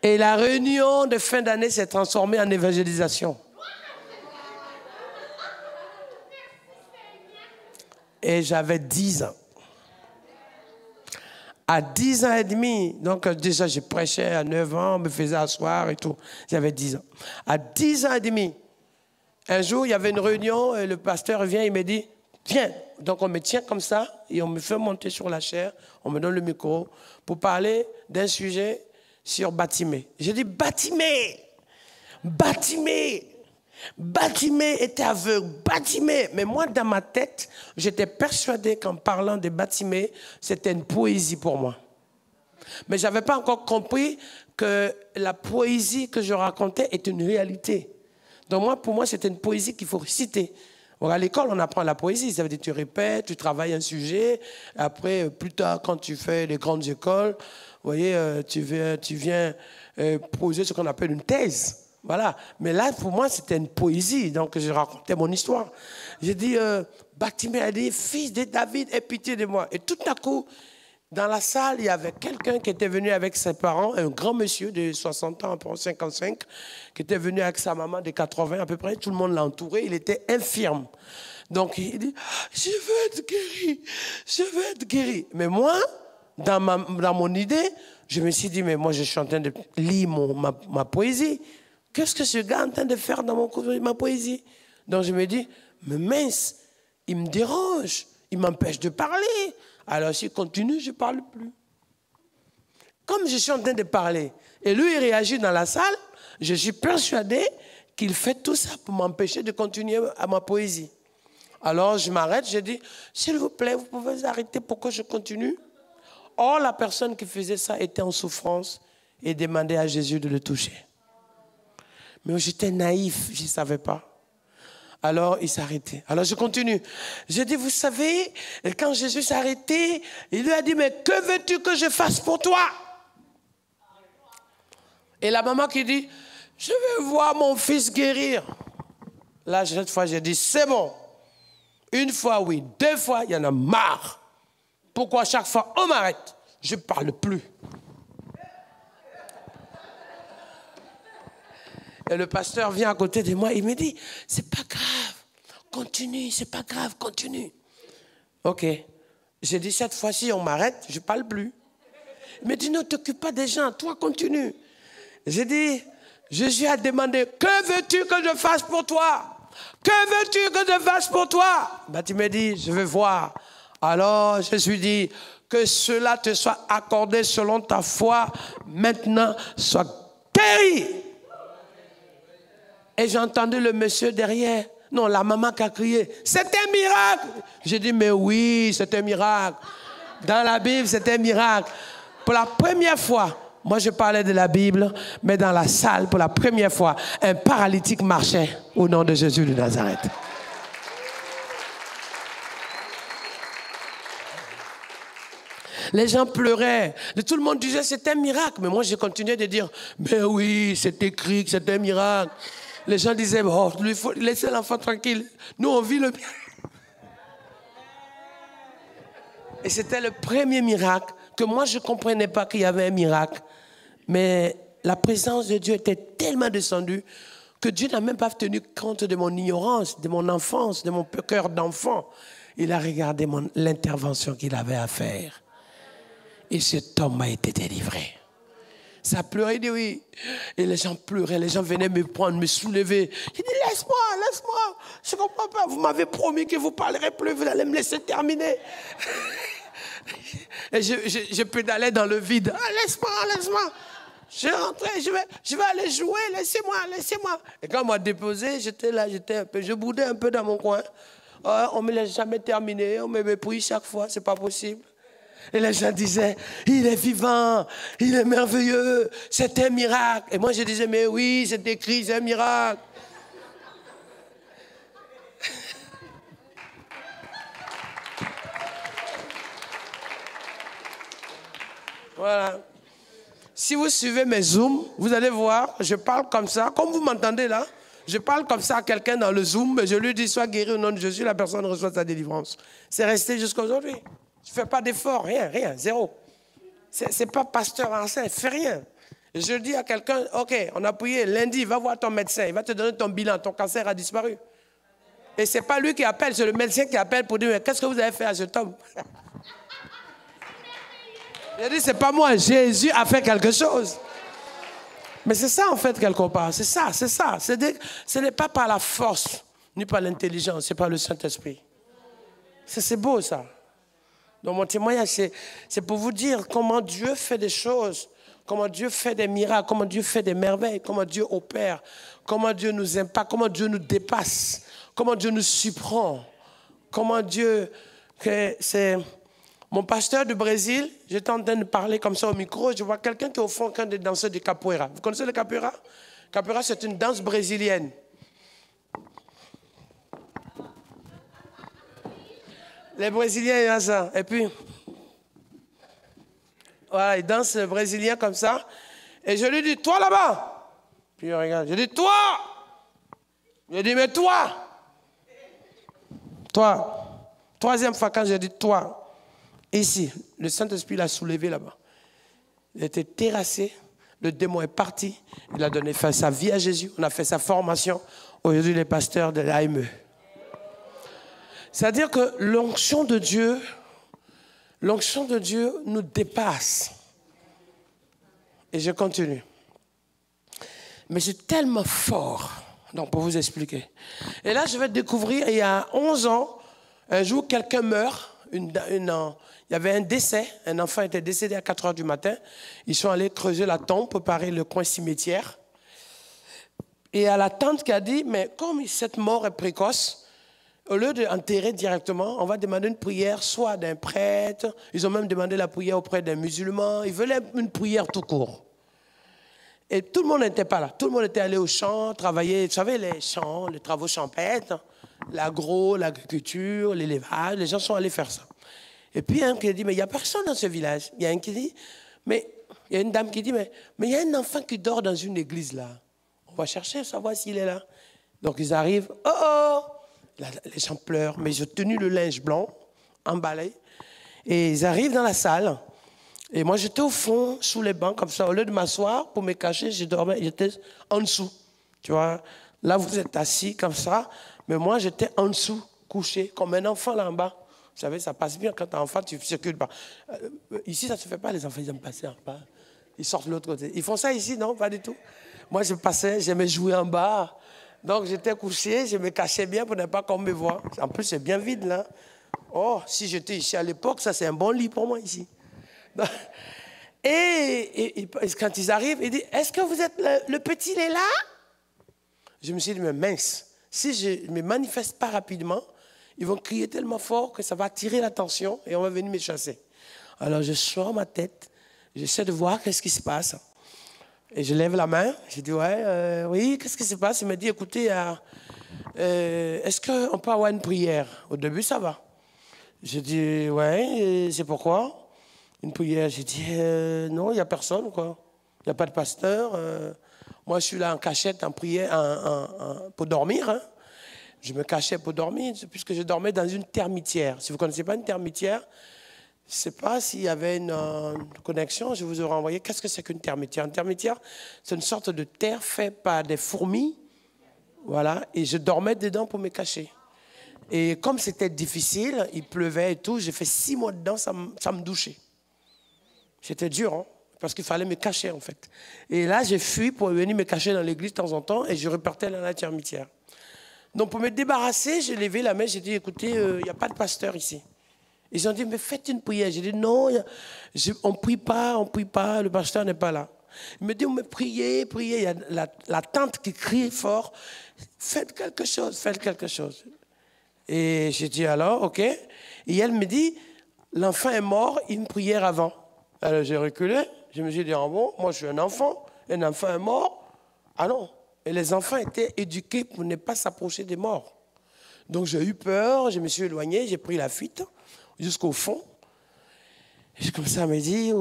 Et la réunion de fin d'année s'est transformée en évangélisation. Et j'avais 10 ans. À 10 ans et demi, donc déjà je prêchais à 9 ans, on me faisait asseoir et tout. J'avais 10 ans. À 10 ans et demi, un jour, il y avait une réunion, et le pasteur vient, il me dit, viens. Donc on me tient comme ça, et on me fait monter sur la chaire, on me donne le micro, pour parler d'un sujet sur Batimée. J'ai dit, Batimée était aveugle, Batimée. Mais moi, dans ma tête, j'étais persuadé qu'en parlant de Batimée, c'était une poésie pour moi. Mais je n'avais pas encore compris que la poésie que je racontais est une réalité. Donc pour moi, c'était une poésie qu'il faut réciter. À l'école, on apprend la poésie. Ça veut dire que tu répètes, tu travailles un sujet. Après, plus tard, quand tu fais les grandes écoles, vous voyez, tu viens poser ce qu'on appelle une thèse. Voilà. Mais là, pour moi, c'était une poésie. Donc, je racontais mon histoire. J'ai dit, Batimée a dit, fils de David, aie pitié de moi. Et tout à coup, Dans la salle, il y avait quelqu'un qui était venu avec ses parents, un grand monsieur de 60 ans, 55, qui était venu avec sa maman de 80 à peu près. Tout le monde l'a entouré. Il était infirme. Donc, il dit, je veux être guéri, je veux être guéri. Mais moi, dans mon idée, je me suis dit, mais moi, je suis en train de lire ma poésie. Qu'est-ce que ce gars est en train de faire dans ma poésie? Donc, je me dis, mais mince, il me dérange, il m'empêche de parler. Alors, s'il continue, je ne parle plus. Comme je suis en train de parler, et lui, il réagit dans la salle, je suis persuadé qu'il fait tout ça pour m'empêcher de continuer à ma poésie. Alors, je m'arrête, je dis, s'il vous plaît, vous pouvez arrêter pour que je continue? Or, la personne qui faisait ça était en souffrance et demandait à Jésus de le toucher. Mais j'étais naïf, je ne savais pas. Alors, il s'est arrêté. Alors, je continue. Je dis, vous savez, quand Jésus s'est arrêté, il lui a dit, mais que veux-tu que je fasse pour toi? Et la maman qui dit, je veux voir mon fils guérir. Là, cette fois, j'ai dit, c'est bon. Une fois, oui. 2 fois, il y en a marre. Pourquoi chaque fois, on m'arrête? Je ne parle plus. Et le pasteur vient à côté de moi, il me dit, c'est pas grave, continue, c'est pas grave, continue. Ok. J'ai dit, cette fois-ci, on m'arrête, je ne parle plus. Il me dit, ne t'occupe pas des gens, toi, continue. J'ai dit, Jésus a demandé, que veux-tu que je fasse pour toi? Que veux-tu que je fasse pour toi? Ben, tu me dis, je veux voir. Alors, je suis dit, que cela te soit accordé selon ta foi, maintenant, sois guéri. Et j'ai entendu le monsieur derrière, non, la maman qui a crié, c'est un miracle. J'ai dit, mais oui, c'est un miracle. Dans la Bible, c'est un miracle. Pour la première fois, moi je parlais de la Bible, mais dans la salle, pour la première fois, un paralytique marchait au nom de Jésus de Nazareth. Les gens pleuraient. Tout le monde disait, c'est un miracle. Mais moi, j'ai continué de dire, mais oui, c'est écrit que c'est un miracle. Les gens disaient, oh, il faut laisser l'enfant tranquille. Nous, on vit le miracle. Et c'était le premier miracle que moi, je ne comprenais pas qu'il y avait un miracle. Mais la présence de Dieu était tellement descendue que Dieu n'a même pas tenu compte de mon ignorance, de mon enfance, de mon cœur d'enfant. Il a regardé l'intervention qu'il avait à faire. Et cet homme a été délivré. Ça pleurait, il dit oui. Et les gens pleuraient, les gens venaient me prendre, me soulever. Il dit, laisse-moi, laisse-moi. Je ne comprends pas, vous m'avez promis que vous ne parlerez plus, vous allez me laisser terminer. Et je pédalais dans le vide. Ah, laisse-moi, laisse-moi. Je rentrais, je vais aller jouer, laissez-moi, laissez-moi. Et quand on m'a déposé, j'étais là, je boudais un peu dans mon coin. On ne me laisse jamais terminer, on me méprise chaque fois, ce n'est pas possible. Et les gens disaient, il est vivant, il est merveilleux, c'est un miracle. Et moi je disais, mais oui, c'est écrit, c'est un miracle. Voilà. Si vous suivez mes zooms, vous allez voir, je parle comme ça, comme vous m'entendez là. Je parle comme ça à quelqu'un dans le zoom, mais je lui dis, sois guéri au nom de Jésus, la personne reçoit sa délivrance. C'est resté jusqu'à aujourd'hui. Je ne fais pas d'effort, rien, zéro. Ce n'est pas pasteur ancien, fais rien. Je dis à quelqu'un, ok, on a prié, lundi, va voir ton médecin, il va te donner ton bilan, ton cancer a disparu. Et ce n'est pas lui qui appelle, c'est le médecin qui appelle pour dire, qu'est-ce que vous avez fait à cet homme? Je dis, ce n'est pas moi, Jésus a fait quelque chose. Mais c'est ça en fait, quelque part, c'est ça. Ce n'est pas par la force, ni par l'intelligence, c'est par le Saint-Esprit. C'est beau ça. Donc mon témoignage, c'est pour vous dire comment Dieu fait des choses, comment Dieu fait des miracles, comment Dieu fait des merveilles, comment Dieu opère, comment Dieu nous impacte, comment Dieu nous dépasse, comment Dieu nous surprend, comment Dieu... C'est mon pasteur du Brésil, j'étais en train de parler comme ça au micro, je vois quelqu'un qui est au fond en train de danser du capoeira. Vous connaissez le capoeira? Capoeira, c'est une danse brésilienne. Les Brésiliens, ils ont ça. Et puis, voilà, ils dansent le Brésilien comme ça. Et je lui dis, toi là-bas. Puis il regarde. Je dis, toi. Je dis, mais toi. Toi. Troisième fois quand je dis toi. Et ici, le Saint-Esprit l'a soulevé là-bas. Il était terrassé. Le démon est parti. Il a donné sa vie à Jésus. On a fait sa formation. Aujourd'hui, il est pasteur de l'AME. C'est-à-dire que l'onction de Dieu nous dépasse. Et je continue. Mais c'est tellement fort. Donc, pour vous expliquer. Et là, je vais découvrir, il y a 11 ans, un jour, quelqu'un meurt. Il y avait un décès. Un enfant était décédé à 4 heures du matin. Ils sont allés creuser la tombe, préparer le coin cimetière. Et il y a la tante qui a dit, mais comme cette mort est précoce, au lieu d'enterrer directement, on va demander une prière, soit d'un prêtre. Ils ont même demandé la prière auprès d'un musulman. Ils voulaient une prière tout court. Et tout le monde n'était pas là. Tout le monde était allé au champ, travailler, vous savez, les champs, les travaux champêtres, l'agro, l'agriculture, l'élevage. Les gens sont allés faire ça. Et puis, il y a un qui a dit, mais il n'y a personne dans ce village. Il y a un qui dit, mais il y a une dame qui dit, mais il y a un enfant qui dort dans une église là. On va chercher, savoir s'il est là. Donc, ils arrivent, les gens pleurent, mais ils ont tenu le linge blanc, emballé. Et ils arrivent dans la salle. Et moi, j'étais au fond, sous les bancs, comme ça. Au lieu de m'asseoir pour me cacher, j'étais en dessous. Tu vois, là, vous êtes assis comme ça. Mais moi, j'étais en dessous, couché, comme un enfant là en bas. Vous savez, ça passe bien quand tu es enfant, tu ne circules pas. Ici, ça ne se fait pas, les enfants, ils aiment passer en bas. Ils sortent de l'autre côté. Ils font ça ici, non? Pas du tout. Moi, je passais, j'aimais jouer en bas. Donc, j'étais couché, je me cachais bien pour ne pas qu'on me voie. En plus, c'est bien vide, là. Oh, si j'étais ici à l'époque, ça, c'est un bon lit pour moi, ici. Et quand ils arrivent, ils disent, est-ce que vous êtes le petit, il est là? Je me suis dit, mais mince, si je ne me manifeste pas rapidement, ils vont crier tellement fort que ça va attirer l'attention et on va venir me chasser. Alors, je sors ma tête, j'essaie de voir qu'est-ce qui se passe. Et je lève la main, je dis, oui, qu'est-ce qui se passe? Il m'a dit, écoutez, est-ce qu'on peut avoir une prière? Au début, ça va. Je dis, ouais, c'est pourquoi? Une prière. J'ai dit, non, il n'y a personne, quoi. Il n'y a pas de pasteur. Moi, je suis là en cachette, en prière, pour dormir. Hein. Je me cachais pour dormir, puisque je dormais dans une termitière. Si vous ne connaissez pas une termitière, je ne sais pas s'il y avait une connexion, je vous aurais envoyé. Qu'est-ce que c'est qu'une termitière? Une termitière, c'est une sorte de terre faite par des fourmis. Voilà, et je dormais dedans pour me cacher. Et comme c'était difficile, il pleuvait et tout, j'ai fait 6 mois dedans, ça me douchait. C'était dur, hein, parce qu'il fallait me cacher, en fait. Et là, j'ai fui pour venir me cacher dans l'église de temps en temps, et je repartais dans la termitière. Donc, pour me débarrasser, j'ai levé la main, j'ai dit, écoutez, il n'y a pas de pasteur ici. Ils ont dit, mais faites une prière. J'ai dit, non, on ne prie pas, le pasteur n'est pas là. Il me dit, mais priez. Il y a la tante qui crie fort, faites quelque chose. Et j'ai dit, alors, ok. Et elle me dit, l'enfant est mort, une prière avant. Alors j'ai reculé, je me suis dit, ah bon, moi je suis un enfant est mort. Ah non. Et les enfants étaient éduqués pour ne pas s'approcher des morts. Donc j'ai eu peur, je me suis éloigné, j'ai pris la fuite jusqu'au fond. Et comme ça, elle m'a dit,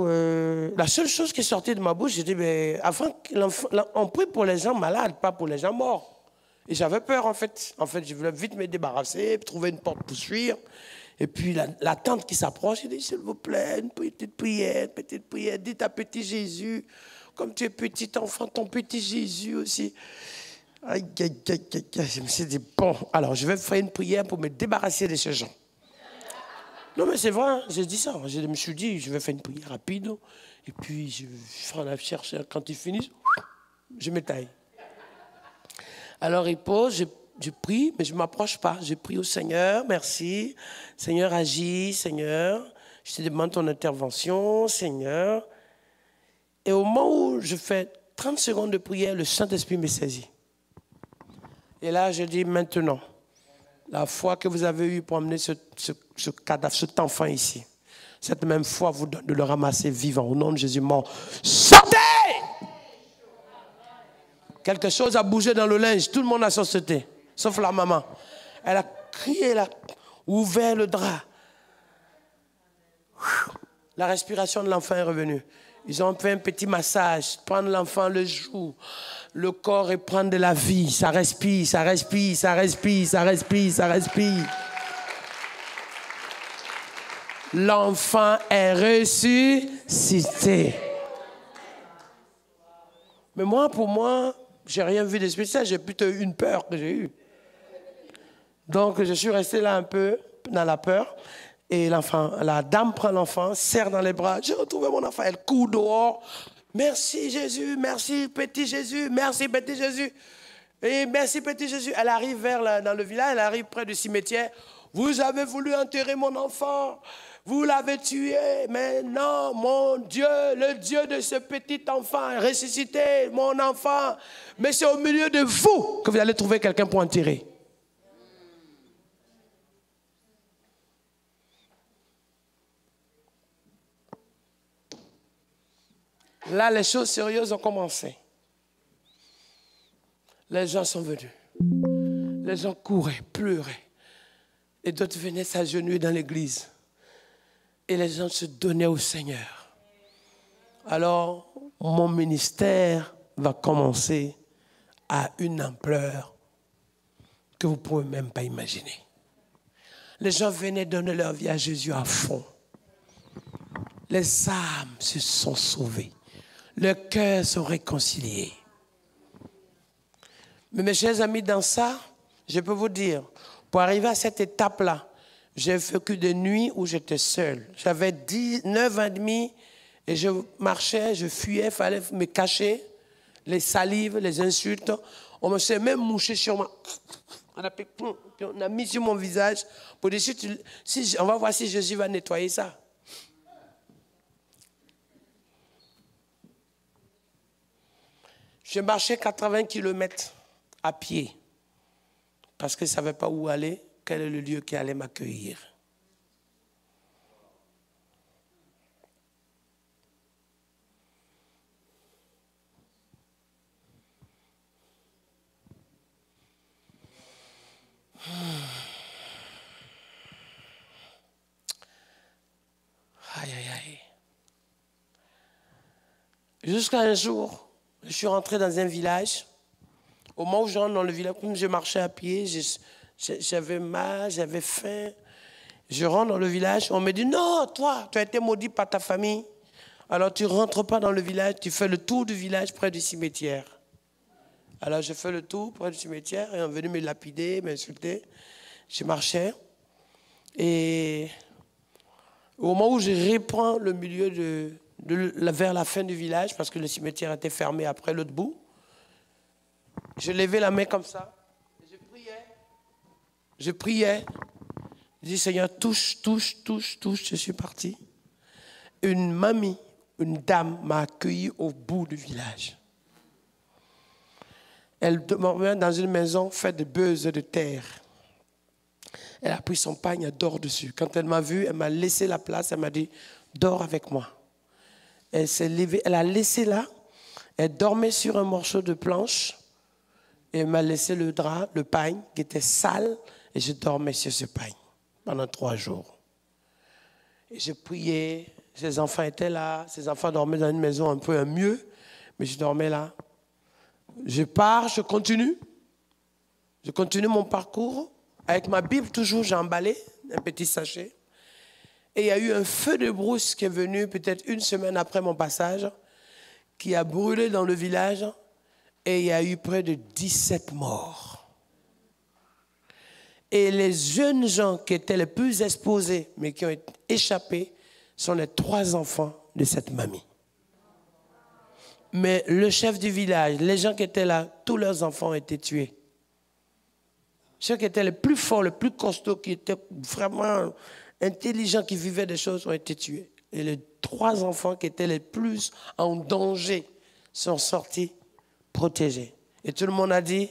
la seule chose qui est sortie de ma bouche, j'ai dit, mais avant, on prie pour les gens malades, pas pour les gens morts. Et j'avais peur en fait. En fait, je voulais vite me débarrasser, trouver une porte pour fuir. Et puis la tante qui s'approche, elle dit, s'il vous plaît, une petite prière, dites à petit Jésus, comme tu es petit enfant, ton petit Jésus aussi. Aïe. Je me suis dit, bon, alors je vais faire une prière pour me débarrasser de ces gens. Non, mais c'est vrai, hein, j'ai dit ça. Je me suis dit, je vais faire une prière rapide, et puis je ferai la recherche. Quand ils finissent, je me taille. Alors il pose, je prie, mais je ne m'approche pas. Je prie au Seigneur, merci. Seigneur, agis, Seigneur. Je te demande ton intervention, Seigneur. Et au moment où je fais 30 secondes de prière, le Saint-Esprit me saisit. Et là, je dis maintenant, la foi que vous avez eue pour amener ce cadavre, cet enfant ici, cette même foi vous donne de le ramasser vivant. Au nom de Jésus mort, sortez! Quelque chose a bougé dans le linge. Tout le monde a sauté. Sauf la maman. Elle a crié, elle a ouvert le drap. La respiration de l'enfant est revenue. Ils ont fait un petit massage, prendre l'enfant le joue, le corps et prendre de la vie. Ça respire. L'enfant est ressuscité. Mais moi, pour moi, j'ai rien vu de spécial. J'ai plutôt eu une peur que j'ai eue. Donc, je suis resté là un peu dans la peur. Et l'enfant, la dame prend l'enfant, serre dans les bras. J'ai retrouvé mon enfant. Elle court dehors. Merci Jésus, merci petit Jésus, merci petit Jésus. Et merci petit Jésus. Elle arrive dans le village, elle arrive près du cimetière. Vous avez voulu enterrer mon enfant. Vous l'avez tué. Mais non, mon Dieu, le Dieu de ce petit enfant est ressuscité, mon enfant. Mais c'est au milieu de vous que vous allez trouver quelqu'un pour enterrer. Là, les choses sérieuses ont commencé. Les gens sont venus. Les gens couraient, pleuraient. Et d'autres venaient s'agenouiller dans l'église. Et les gens se donnaient au Seigneur. Alors, mon ministère va commencer à une ampleur que vous ne pouvez même pas imaginer. Les gens venaient donner leur vie à Jésus à fond. Les âmes se sont sauvées. Le cœur sont réconciliés. Mais mes chers amis, dans ça, je peux vous dire, pour arriver à cette étape-là, j'ai vécu des nuits où j'étais seul. J'avais 9 ans et demi et je marchais, je fuyais, il fallait me cacher. Les salives, les insultes. On me s'est même mouché sur moi. On a mis sur mon visage pour dire, on va voir si Jésus va nettoyer ça. Je marchais 80 km à pied parce que je ne savais pas où aller, quel est le lieu qui allait m'accueillir. Aïe, aïe, aïe. Jusqu'à un jour, je suis rentré dans un village. Au moment où je rentre dans le village, comme je marchais à pied, j'avais mal, j'avais faim. Je rentre dans le village, on me dit, non, toi, tu as été maudit par ta famille. Alors tu ne rentres pas dans le village, tu fais le tour du village près du cimetière. Alors je fais le tour près du cimetière et on est venu me lapider, m'insulter. Je marchais et au moment où je reprends le milieu vers la fin du village, parce que le cimetière était fermé après l'autre bout, je levais la main comme ça, je priais, je dis Seigneur, touche, touche, touche, touche, je suis parti. Une mamie, une dame m'a accueilli au bout du village. Elle dormait dans une maison faite de beuses de terre. Elle a pris son pagne, elle dort dessus. Quand elle m'a vu, elle m'a laissé la place, elle m'a dit, dors avec moi. Elle s'est levée, elle a laissé là, elle dormait sur un morceau de planche, et elle m'a laissé le drap, le pagne, qui était sale, et je dormais sur ce pagne pendant 3 jours. Et je priais, ses enfants étaient là, ses enfants dormaient dans une maison un peu mieux, mais je dormais là. Je pars, je continue mon parcours. Avec ma Bible, toujours, j'ai emballé un petit sachet. Et il y a eu un feu de brousse qui est venu peut-être 1 semaine après mon passage, qui a brûlé dans le village. Et il y a eu près de 17 morts. Et les jeunes gens qui étaient les plus exposés, mais qui ont échappé, sont les 3 enfants de cette mamie. Mais le chef du village, les gens qui étaient là, tous leurs enfants ont été tués. Ceux qui étaient les plus forts, les plus costauds, qui étaient vraiment intelligents, qui vivaient des choses, ont été tués. Et les 3 enfants qui étaient les plus en danger sont sortis protégés. Et tout le monde a dit,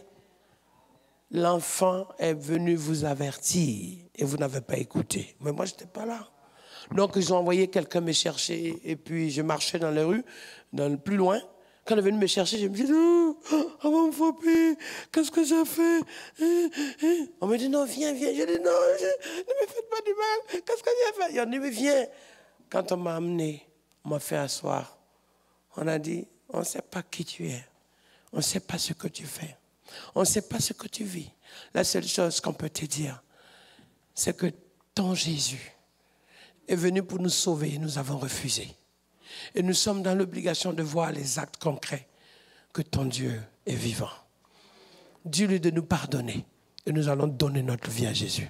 l'enfant est venu vous avertir et vous n'avez pas écouté. Mais moi, je n'étais pas là. Donc, ils ont envoyé quelqu'un me chercher et puis je marchais dans les rues, plus loin. Quand elle est venue me chercher, je me dis, non, mon papi, qu'est-ce que j'ai fait? On me dit, non, viens, viens. Je dis, non, ne me faites pas du mal. Qu'est-ce que j'ai fait? Il a dit, mais viens. Quand on m'a amené, on m'a fait asseoir. On a dit, on ne sait pas qui tu es. On ne sait pas ce que tu fais. On ne sait pas ce que tu vis. La seule chose qu'on peut te dire, c'est que ton Jésus est venu pour nous sauver et nous avons refusé. Et nous sommes dans l'obligation de voir les actes concrets que ton Dieu est vivant. Dis-lui de nous pardonner et nous allons donner notre vie à Jésus.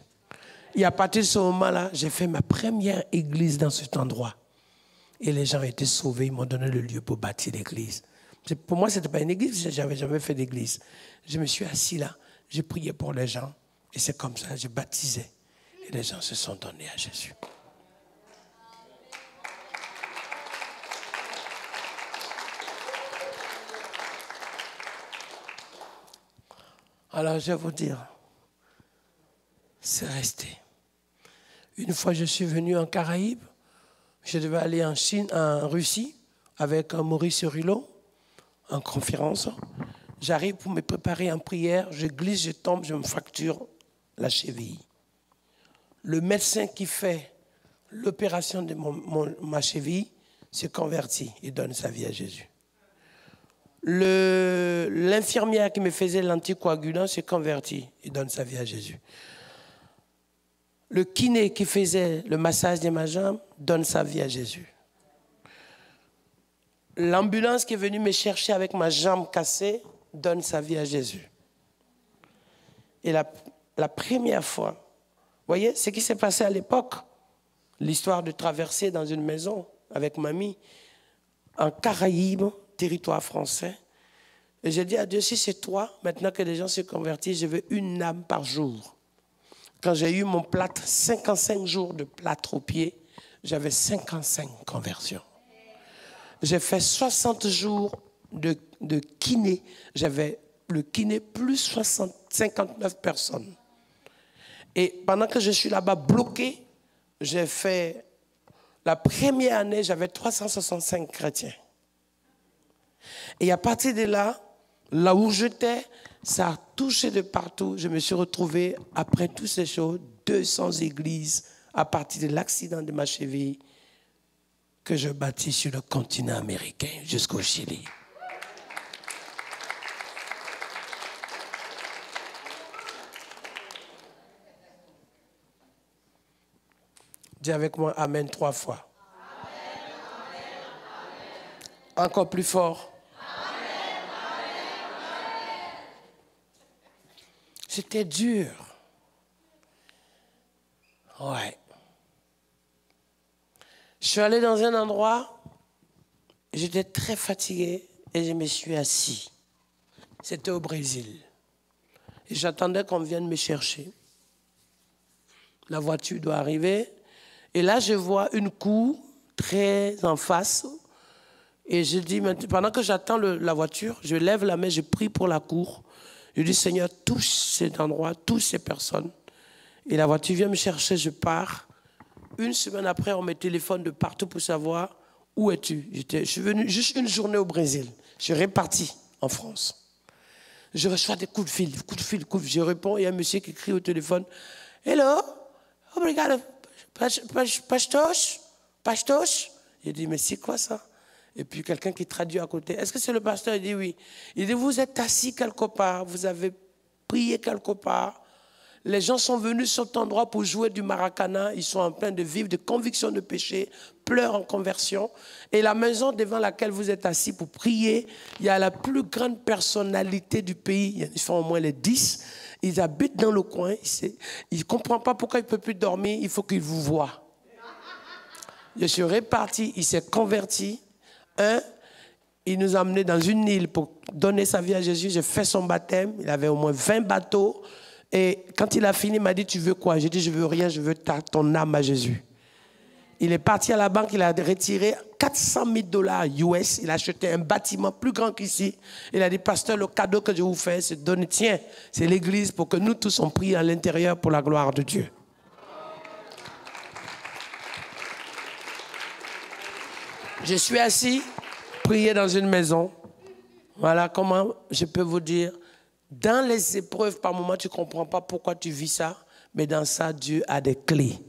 Et à partir de ce moment-là, j'ai fait ma première église dans cet endroit. Et les gens ont été sauvés, ils m'ont donné le lieu pour bâtir l'église. Pour moi, ce n'était pas une église, je n'avais jamais fait d'église. Je me suis assis là, j'ai prié pour les gens. Et c'est comme ça, je baptisais. Et les gens se sont donnés à Jésus. Alors, je vais vous dire, c'est resté. Une fois, je suis venu en Caraïbes. Je devais aller en Chine, en Russie, avec Maurice Rillo, en conférence. J'arrive pour me préparer en prière. Je glisse, je tombe, je me fracture la cheville. Le médecin qui fait l'opération de ma cheville s'est converti et donne sa vie à Jésus. L'infirmière qui me faisait l'anticoagulant s'est convertie et donne sa vie à Jésus. Le kiné qui faisait le massage de ma jambe donne sa vie à Jésus. L'ambulance qui est venue me chercher avec ma jambe cassée donne sa vie à Jésus. Et la première fois, vous voyez ce qui s'est passé à l'époque, l'histoire de traverser dans une maison avec mamie, en Caraïbes, territoire français. Et j'ai dit à Dieu, si c'est toi, maintenant que les gens se convertissent, je veux une âme par jour. Quand j'ai eu mon plâtre, 55 jours de plâtre au pied, j'avais 55 conversions. J'ai fait 60 jours de kiné. J'avais le kiné plus 59 personnes. Et pendant que je suis là-bas bloqué, j'ai fait, la première année, j'avais 365 chrétiens. Et à partir de là, là où j'étais, ça a touché de partout. Je me suis retrouvé, après toutes ces choses, 200 églises à partir de l'accident de ma cheville que je bâtis sur le continent américain jusqu'au Chili. Dis avec moi Amen 3 fois. Amen, amen, amen. Encore plus fort. Amen, amen, amen. C'était dur. Ouais. Je suis allé dans un endroit, j'étais très fatigué et je me suis assis. C'était au Brésil. Et j'attendais qu'on vienne me chercher. La voiture doit arriver. Et là, je vois une cour très en face. Et je dis, pendant que j'attends la voiture, je lève la main, je prie pour la cour. Je dis, Seigneur, touche cet endroit, touche ces personnes. Et la voiture vient me chercher, je pars. Une semaine après, on me téléphone de partout pour savoir où es-tu. Je suis venu juste une journée au Brésil. Je suis reparti en France. Je reçois des coups de fil. Je réponds, il y a un monsieur qui crie au téléphone. Hello, obrigado, pastos. J'ai dit, mais c'est quoi ça? Et puis quelqu'un qui traduit à côté. Est-ce que c'est le pasteur? Il dit oui. Il dit, vous êtes assis quelque part, vous avez prié quelque part. Les gens sont venus sur cet endroit pour jouer du maracana. Ils sont en train de vivre de convictions de péché, pleurent en conversion. Et la maison devant laquelle vous êtes assis pour prier, il y a la plus grande personnalité du pays. Ils sont au moins les 10. Ils habitent dans le coin. Ils ne comprennent pas pourquoi ils ne peuvent plus dormir. Il faut qu'ils vous voient. Je suis reparti. Il s'est converti. Il nous a amenés dans une île pour donner sa vie à Jésus. J'ai fait son baptême. Il avait au moins 20 bateaux. Et quand il a fini, il m'a dit, tu veux quoi? J'ai dit, je veux rien, je veux ton âme à Jésus. Il est parti à la banque, il a retiré $400,000 US. Il a acheté un bâtiment plus grand qu'ici. Il a dit, pasteur, le cadeau que je vous fais, c'est de donner, tiens, c'est l'église pour que nous tous on prie à l'intérieur pour la gloire de Dieu. Je suis assis, prié dans une maison. Voilà comment je peux vous dire. Dans les épreuves, par moments, tu ne comprends pas pourquoi tu vis ça, mais dans ça, Dieu a des clés.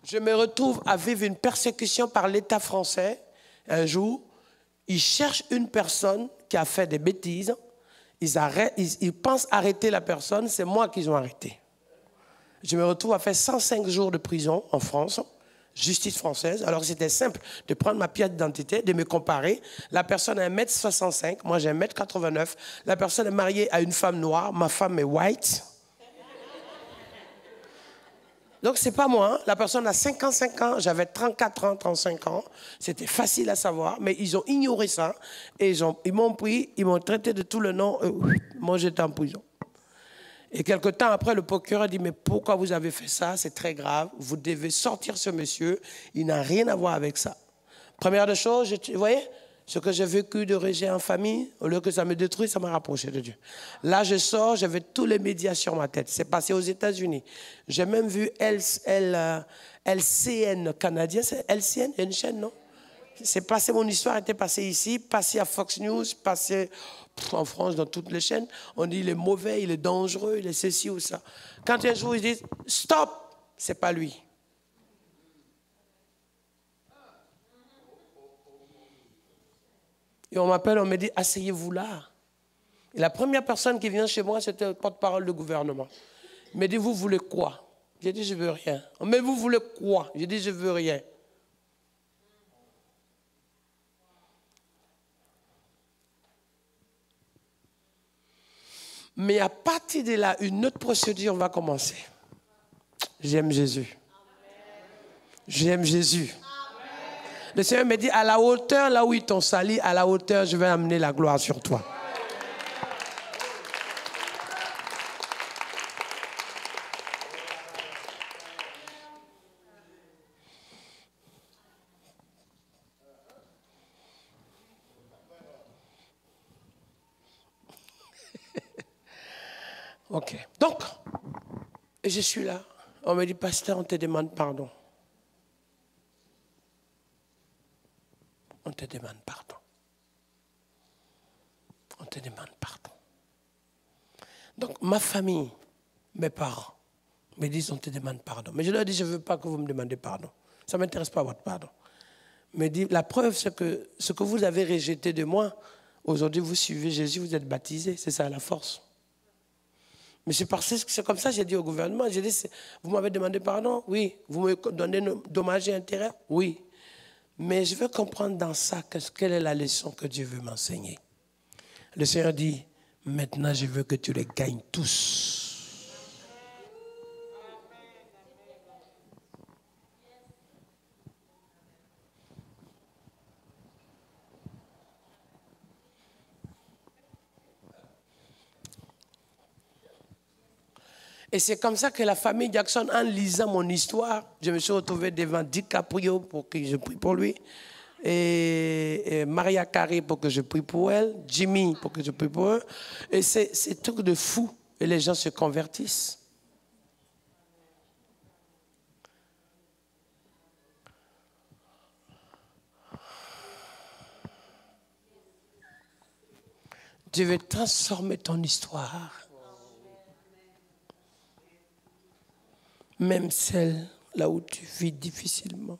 Je me retrouve à vivre une persécution par l'État français. Un jour, ils cherchent une personne qui a fait des bêtises. Ils pensent arrêter la personne, c'est moi qu'ils ont arrêté. Je me retrouve à faire 105 jours de prison en France, justice française. Alors c'était simple de prendre ma pièce d'identité, de me comparer. La personne a 1m65, moi j'ai 1m89. La personne est mariée à une femme noire, ma femme est white. Donc c'est pas moi, hein. La personne a 55 ans, j'avais 34 ans, 35 ans. C'était facile à savoir, mais ils ont ignoré ça. Et ils m'ont pris, ils m'ont traité de tout le nom. Moi j'étais en prison. Et quelque temps après, le procureur dit, mais pourquoi vous avez fait ça? C'est très grave. Vous devez sortir ce monsieur. Il n'a rien à voir avec ça. Première des choses, vous voyez, ce que j'ai vécu de rejet en famille, au lieu que ça me détruise, ça m'a rapproché de Dieu. Là, je sors, j'avais tous les médias sur ma tête. C'est passé aux États-Unis. J'ai même vu LCN canadien. C'est LCN, il y a une chaîne, non? C'est passé, mon histoire était passée ici, passée à Fox News, passée en France dans toutes les chaînes. On dit il est mauvais, il est dangereux, il est ceci ou ça. Quand un jour ils disent stop, c'est pas lui. Et on m'appelle, on me dit asseyez-vous là. Et la première personne qui vient chez moi, c'était le porte-parole du gouvernement. Il me dit vous voulez quoi? J'ai dit je veux rien. Mais vous voulez quoi? J'ai dit je veux rien. Mais à partir de là, une autre procédure va commencer. J'aime Jésus. J'aime Jésus. Le Seigneur me dit, à la hauteur, là où ils t'ont sali, à la hauteur, je vais amener la gloire sur toi. Ok. Donc, je suis là. On me dit, pasteur, on te demande pardon. On te demande pardon. On te demande pardon. Donc, ma famille, mes parents, me disent, on te demande pardon. Mais je leur dis, je ne veux pas que vous me demandez pardon. Ça ne m'intéresse pas votre pardon. Mais dit, la preuve, c'est que ce que vous avez rejeté de moi, aujourd'hui, vous suivez Jésus, vous êtes baptisé. C'est ça la force. Mais c'est comme ça que j'ai dit au gouvernement, j'ai dit, vous m'avez demandé pardon? Oui. Vous me donnez dommages et intérêts? Oui. Mais je veux comprendre dans ça quelle est la leçon que Dieu veut m'enseigner. Le Seigneur dit, maintenant je veux que tu les gagnes tous. Et c'est comme ça que la famille Jackson, en lisant mon histoire, je me suis retrouvé devant DiCaprio pour que je prie pour lui, et Maria Carey pour que je prie pour elle, Jimmy pour que je prie pour eux. Et c'est un truc de fou. Et les gens se convertissent. Dieu veut transformer ton histoire. Même celle là où tu vis difficilement,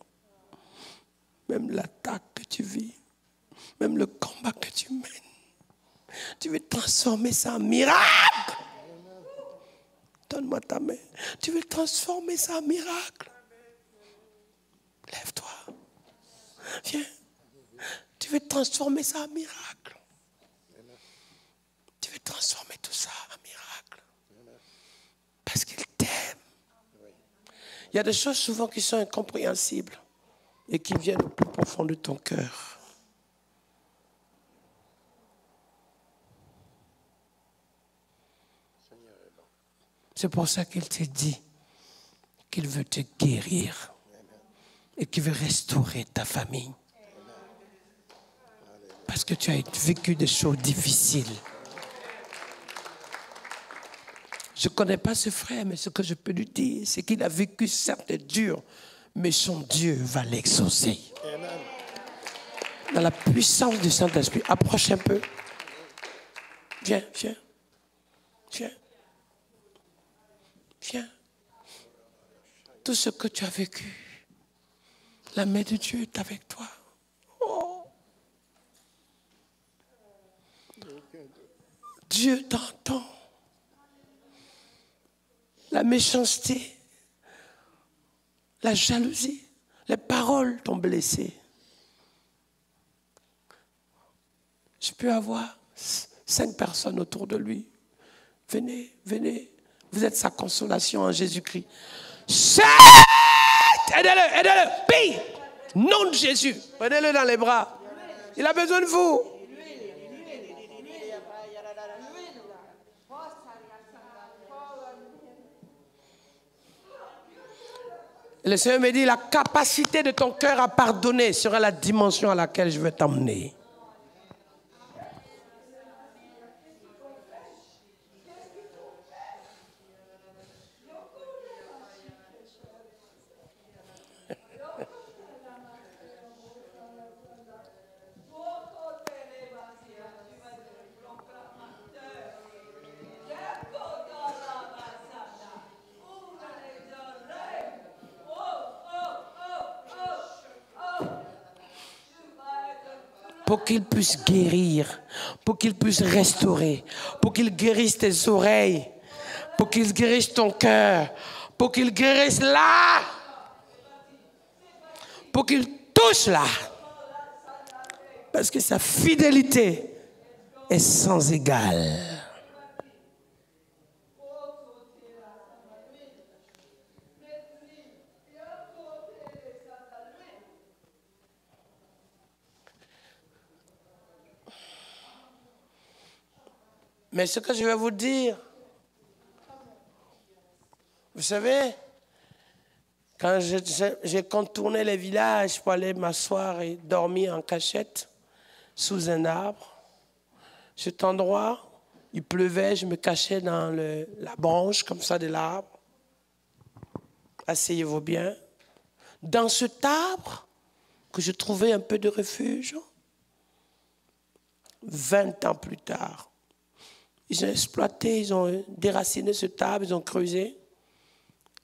même l'attaque que tu vis, même le combat que tu mènes, tu veux transformer ça en miracle. Donne-moi ta main. Tu veux transformer ça en miracle. Lève-toi. Viens. Tu veux transformer ça en miracle. Tu veux transformer tout ça en miracle. Parce qu'il t'aime. Il y a des choses souvent qui sont incompréhensibles et qui viennent au plus profond de ton cœur. C'est pour ça qu'il te dit qu'il veut te guérir et qu'il veut restaurer ta famille. Parce que tu as vécu des choses difficiles. Je ne connais pas ce frère, mais ce que je peux lui dire, c'est qu'il a vécu certes dur, mais son Dieu va l'exaucer. Dans la puissance du Saint-Esprit. Approche un peu. Viens, viens. Viens. Viens. Tout ce que tu as vécu, la main de Dieu est avec toi. Oh. Dieu t'entend. La méchanceté, la jalousie, les paroles t'ont blessé. Je peux avoir 5 personnes autour de lui. Venez, venez. Vous êtes sa consolation en Jésus-Christ. Aidez-le, aidez-le. Pille. Nom de Jésus. Prenez-le dans les bras. Il a besoin de vous. Le Seigneur me dit, la capacité de ton cœur à pardonner sera la dimension à laquelle je vais t'emmener. Pour qu'il puisse guérir, pour qu'il puisse restaurer, pour qu'il guérisse tes oreilles, pour qu'il guérisse ton cœur, pour qu'il guérisse là, pour qu'il touche là. Parce que sa fidélité est sans égale. Mais ce que je vais vous dire, vous savez, quand j'ai contourné les villages pour aller m'asseoir et dormir en cachette sous un arbre, cet endroit, il pleuvait, je me cachais dans la branche comme ça de l'arbre. Asseyez-vous bien. Dans cet arbre, que je trouvais un peu de refuge, 20 ans plus tard, ils ont exploité, ils ont déraciné cet arbre, ils ont creusé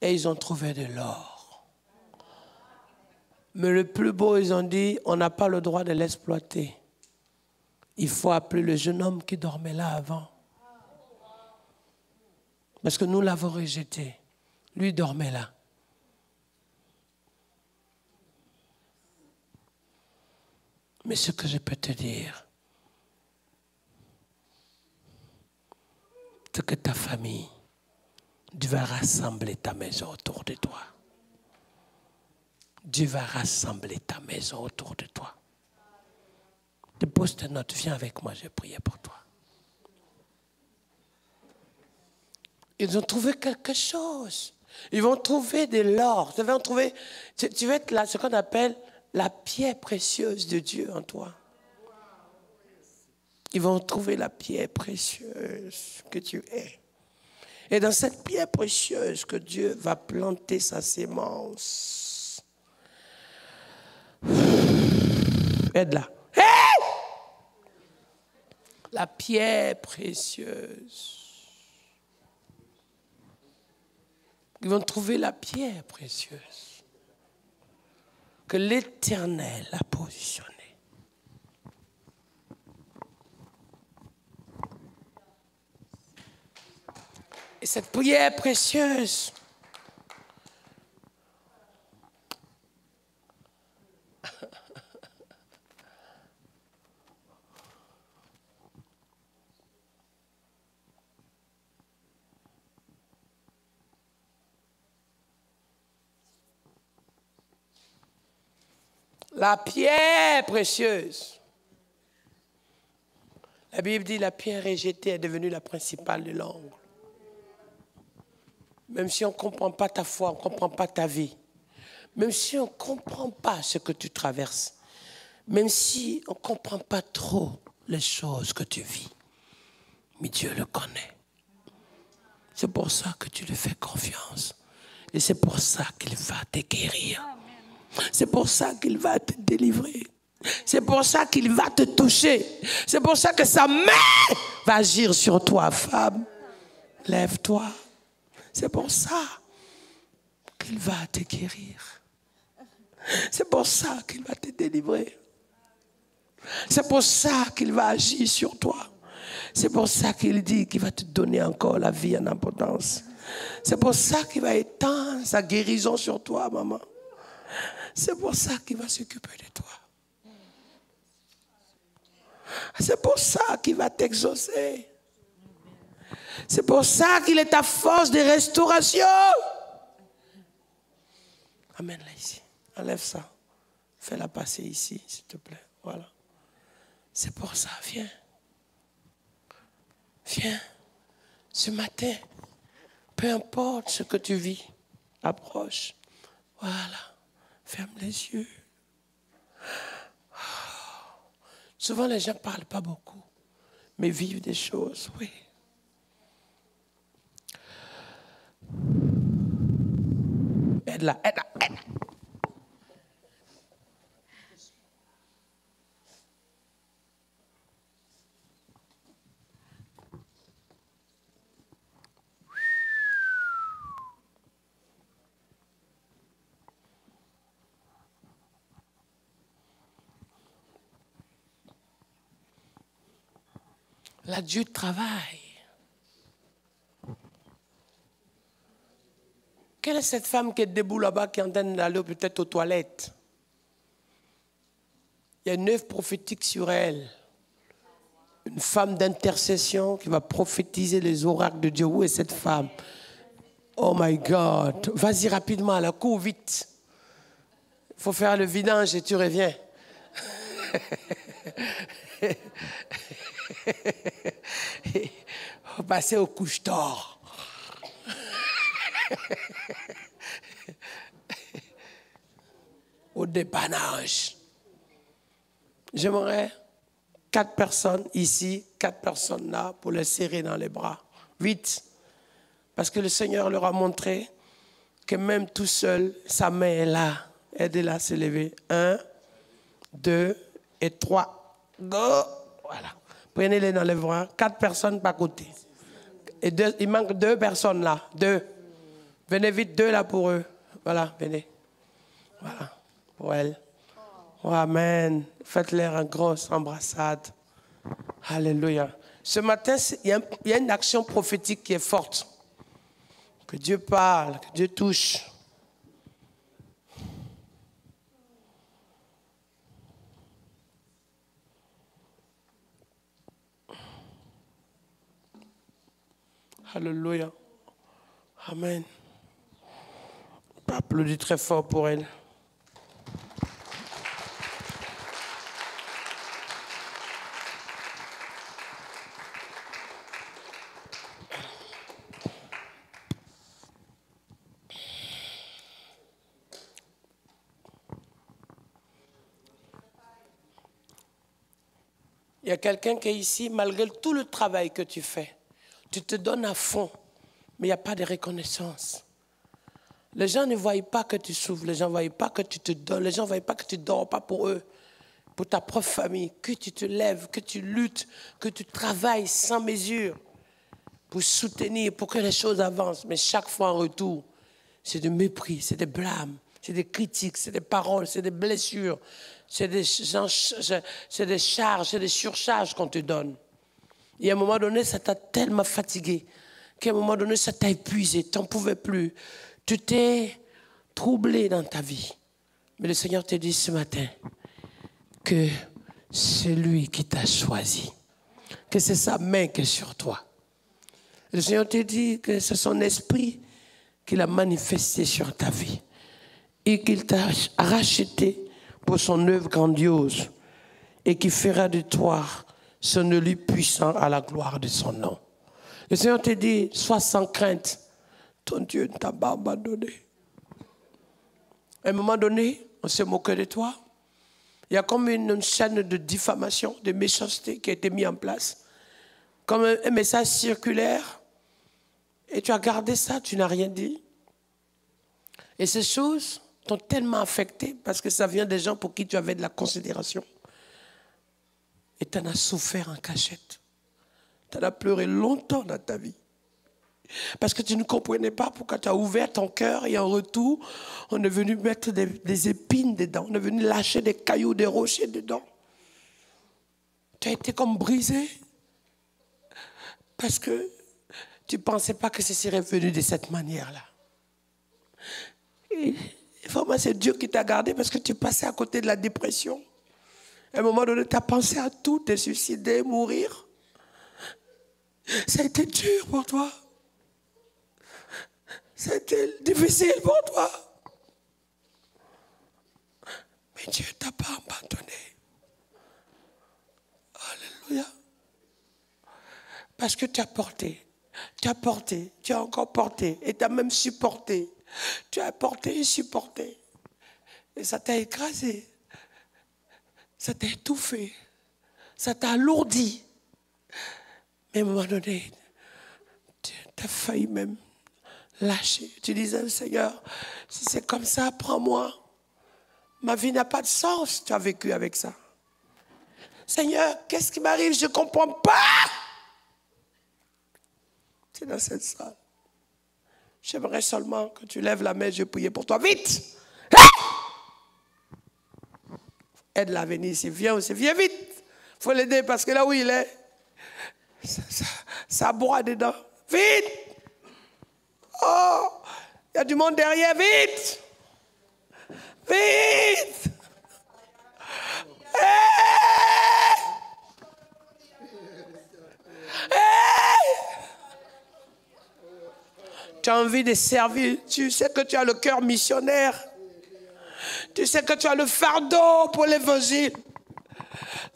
et ils ont trouvé de l'or. Mais le plus beau, ils ont dit, on n'a pas le droit de l'exploiter. Il faut appeler le jeune homme qui dormait là avant. Parce que nous l'avons rejeté. Lui dormait là. Mais ce que je peux te dire, c'est que ta famille, Dieu va rassembler ta maison autour de toi. Dieu va rassembler ta maison autour de toi. Dépose ta note, viens avec moi, je vais prier pour toi. Ils ont trouvé quelque chose. Ils vont trouver de l'or. Tu vas être là, ce qu'on appelle la pierre précieuse de Dieu en toi. Ils vont trouver la pierre précieuse que tu es. Et dans cette pierre précieuse que Dieu va planter sa sémence. Aide-la. Hey! La pierre précieuse. Ils vont trouver la pierre précieuse que l'Éternel a positionnée. Et cette prière précieuse, la pierre précieuse. La Bible dit la pierre rejetée est devenue la principale de l'angle. Même si on ne comprend pas ta foi, on ne comprend pas ta vie, même si on ne comprend pas ce que tu traverses, même si on ne comprend pas trop les choses que tu vis, mais Dieu le connaît. C'est pour ça que tu lui fais confiance. Et c'est pour ça qu'il va te guérir. C'est pour ça qu'il va te délivrer. C'est pour ça qu'il va te toucher. C'est pour ça que sa main va agir sur toi, femme. Lève-toi. C'est pour ça qu'il va te guérir. C'est pour ça qu'il va te délivrer. C'est pour ça qu'il va agir sur toi. C'est pour ça qu'il dit qu'il va te donner encore la vie en abondance. C'est pour ça qu'il va étendre sa guérison sur toi, maman. C'est pour ça qu'il va s'occuper de toi. C'est pour ça qu'il va t'exaucer. C'est pour ça qu'il est ta force de restauration. Amène-la ici. Enlève ça. Fais-la passer ici, s'il te plaît. Voilà. C'est pour ça. Viens. Viens. Ce matin, peu importe ce que tu vis, approche. Voilà. Ferme les yeux. Souvent, les gens ne parlent pas beaucoup, mais vivent des choses, oui. Aide-la, aide-la, aide-la. Là, Dieu travaille. Quelle est cette femme qui est debout là-bas, qui est en train d'aller peut-être aux toilettes? Il y a une œuvre prophétique sur elle. Une femme d'intercession qui va prophétiser les oracles de Dieu. Où est cette femme? Oh my God. Vas-y rapidement, là, cours vite. Il faut faire le vidange et tu reviens. On va passer aux couches d'or. Au dépannage. J'aimerais 4 personnes ici, 4 personnes là, pour les serrer dans les bras. 8. Parce que le Seigneur leur a montré que même tout seul, sa main est là. Aidez-la à se lever. 1, 2 et 3. Go! Voilà. Prenez-les dans les bras. 4 personnes par côté. Et il manque 2 personnes là. 2. Venez vite, 2 là pour eux. Voilà, venez. Voilà, pour elle. Oh, amen. Faites-leur une grosse embrassade. Alléluia. Ce matin, il y a une action prophétique qui est forte. Que Dieu parle, que Dieu touche. Alléluia. Amen. Applaudis très fort pour elle. Il y a quelqu'un qui est ici, malgré tout le travail que tu fais, tu te donnes à fond, mais il n'y a pas de reconnaissance. Les gens ne voient pas que tu souffres, les gens ne voient pas que tu te donnes, les gens ne voient pas que tu ne dors pas pour eux, pour ta propre famille, que tu te lèves, que tu luttes, que tu travailles sans mesure pour soutenir, pour que les choses avancent. Mais chaque fois en retour, c'est du mépris, c'est des blâmes, c'est des critiques, c'est des paroles, c'est des blessures, c'est des charges, c'est des surcharges qu'on te donne. Et à un moment donné, ça t'a tellement fatigué qu'à un moment donné, ça t'a épuisé, tu n'en pouvais plus. Tu t'es troublé dans ta vie. Mais le Seigneur te dit ce matin que c'est lui qui t'a choisi, que c'est sa main qui est sur toi. Le Seigneur te dit que c'est son esprit qu'il a manifesté sur ta vie et qu'il t'a racheté pour son œuvre grandiose et qui fera de toi son élu puissant à la gloire de son nom. Le Seigneur te dit, sois sans crainte, ton Dieu ne t'a pas abandonné. À un moment donné, on s'est moqué de toi. Il y a comme une chaîne de diffamation, de méchanceté qui a été mise en place. Comme un message circulaire. Et tu as gardé ça, tu n'as rien dit. Et ces choses t'ont tellement affecté parce que ça vient des gens pour qui tu avais de la considération. Et tu en as souffert en cachette. Tu en as pleuré longtemps dans ta vie. Parce que tu ne comprenais pas pourquoi tu as ouvert ton cœur et en retour, on est venu mettre des épines dedans. On est venu lâcher des cailloux, des rochers dedans. Tu as été comme brisé. Parce que tu ne pensais pas que ce serait venu de cette manière-là. Et vraiment, c'est Dieu qui t'a gardé parce que tu passais à côté de la dépression. À un moment donné, tu as pensé à tout, te suicider, mourir. Ça a été dur pour toi. Ça a été difficile pour toi. Mais Dieu ne t'a pas abandonné. Alléluia. Parce que tu as porté, tu as encore porté, et tu as même supporté. Tu as porté et supporté. Et ça t'a écrasé. Ça t'a étouffé. Ça t'a alourdi. Mais à un moment donné, tu as failli même lâcher. Tu disais, Seigneur, si c'est comme ça, prends-moi. Ma vie n'a pas de sens. Tu as vécu avec ça. Seigneur, qu'est-ce qui m'arrive? Je ne comprends pas. C'est dans cette salle. J'aimerais seulement que tu lèves la main, je vais prier pour toi. Vite! Aide-la à venir ici. Viens aussi. Viens vite. Il faut l'aider parce que là où il est, ça broie dedans. Vite! Oh! Il y a du monde derrière. Vite! Vite! Hey! Hey! Tu as envie de servir. Tu sais que tu as le cœur missionnaire. Tu sais que tu as le fardeau pour l'évangile.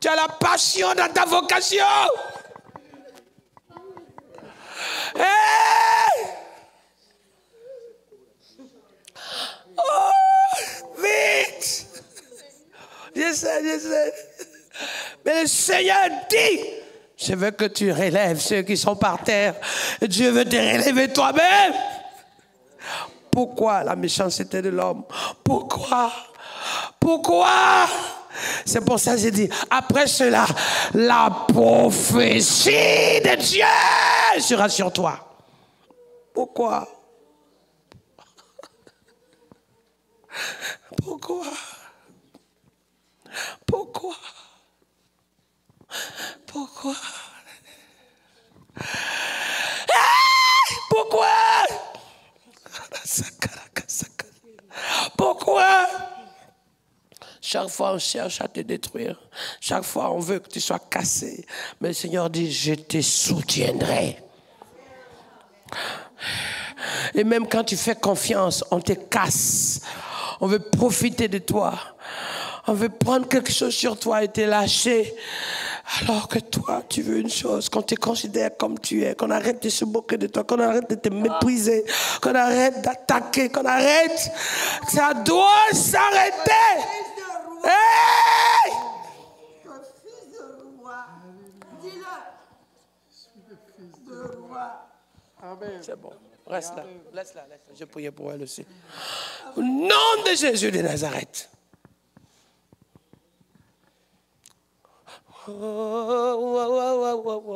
Tu as la passion dans ta vocation. Hey! Oh, vite! Je sais. Mais le Seigneur dit, je veux que tu relèves ceux qui sont par terre. Dieu veut te relever toi-même. Pourquoi la méchanceté de l'homme? Pourquoi? C'est pour ça que j'ai dit, après cela, la prophétie de Dieu sera sur toi. Pourquoi? Pourquoi? Pourquoi? Chaque fois, on cherche à te détruire. Chaque fois, on veut que tu sois cassé. Mais le Seigneur dit, je te soutiendrai. Et même quand tu fais confiance, on te casse. On veut profiter de toi. On veut prendre quelque chose sur toi et te lâcher. Alors que toi, tu veux une chose, qu'on te considère comme tu es, qu'on arrête de se moquer de toi, qu'on arrête de te mépriser, qu'on arrête d'attaquer, qu'on arrête. Ça doit s'arrêter. Hey! Fils de roi. Dis-le. De roi. C'est bon. Reste là. Laisse-la. Je priais pour elle aussi. Au nom de Jésus de Nazareth. Oh, oh, oh, oh, oh, oh.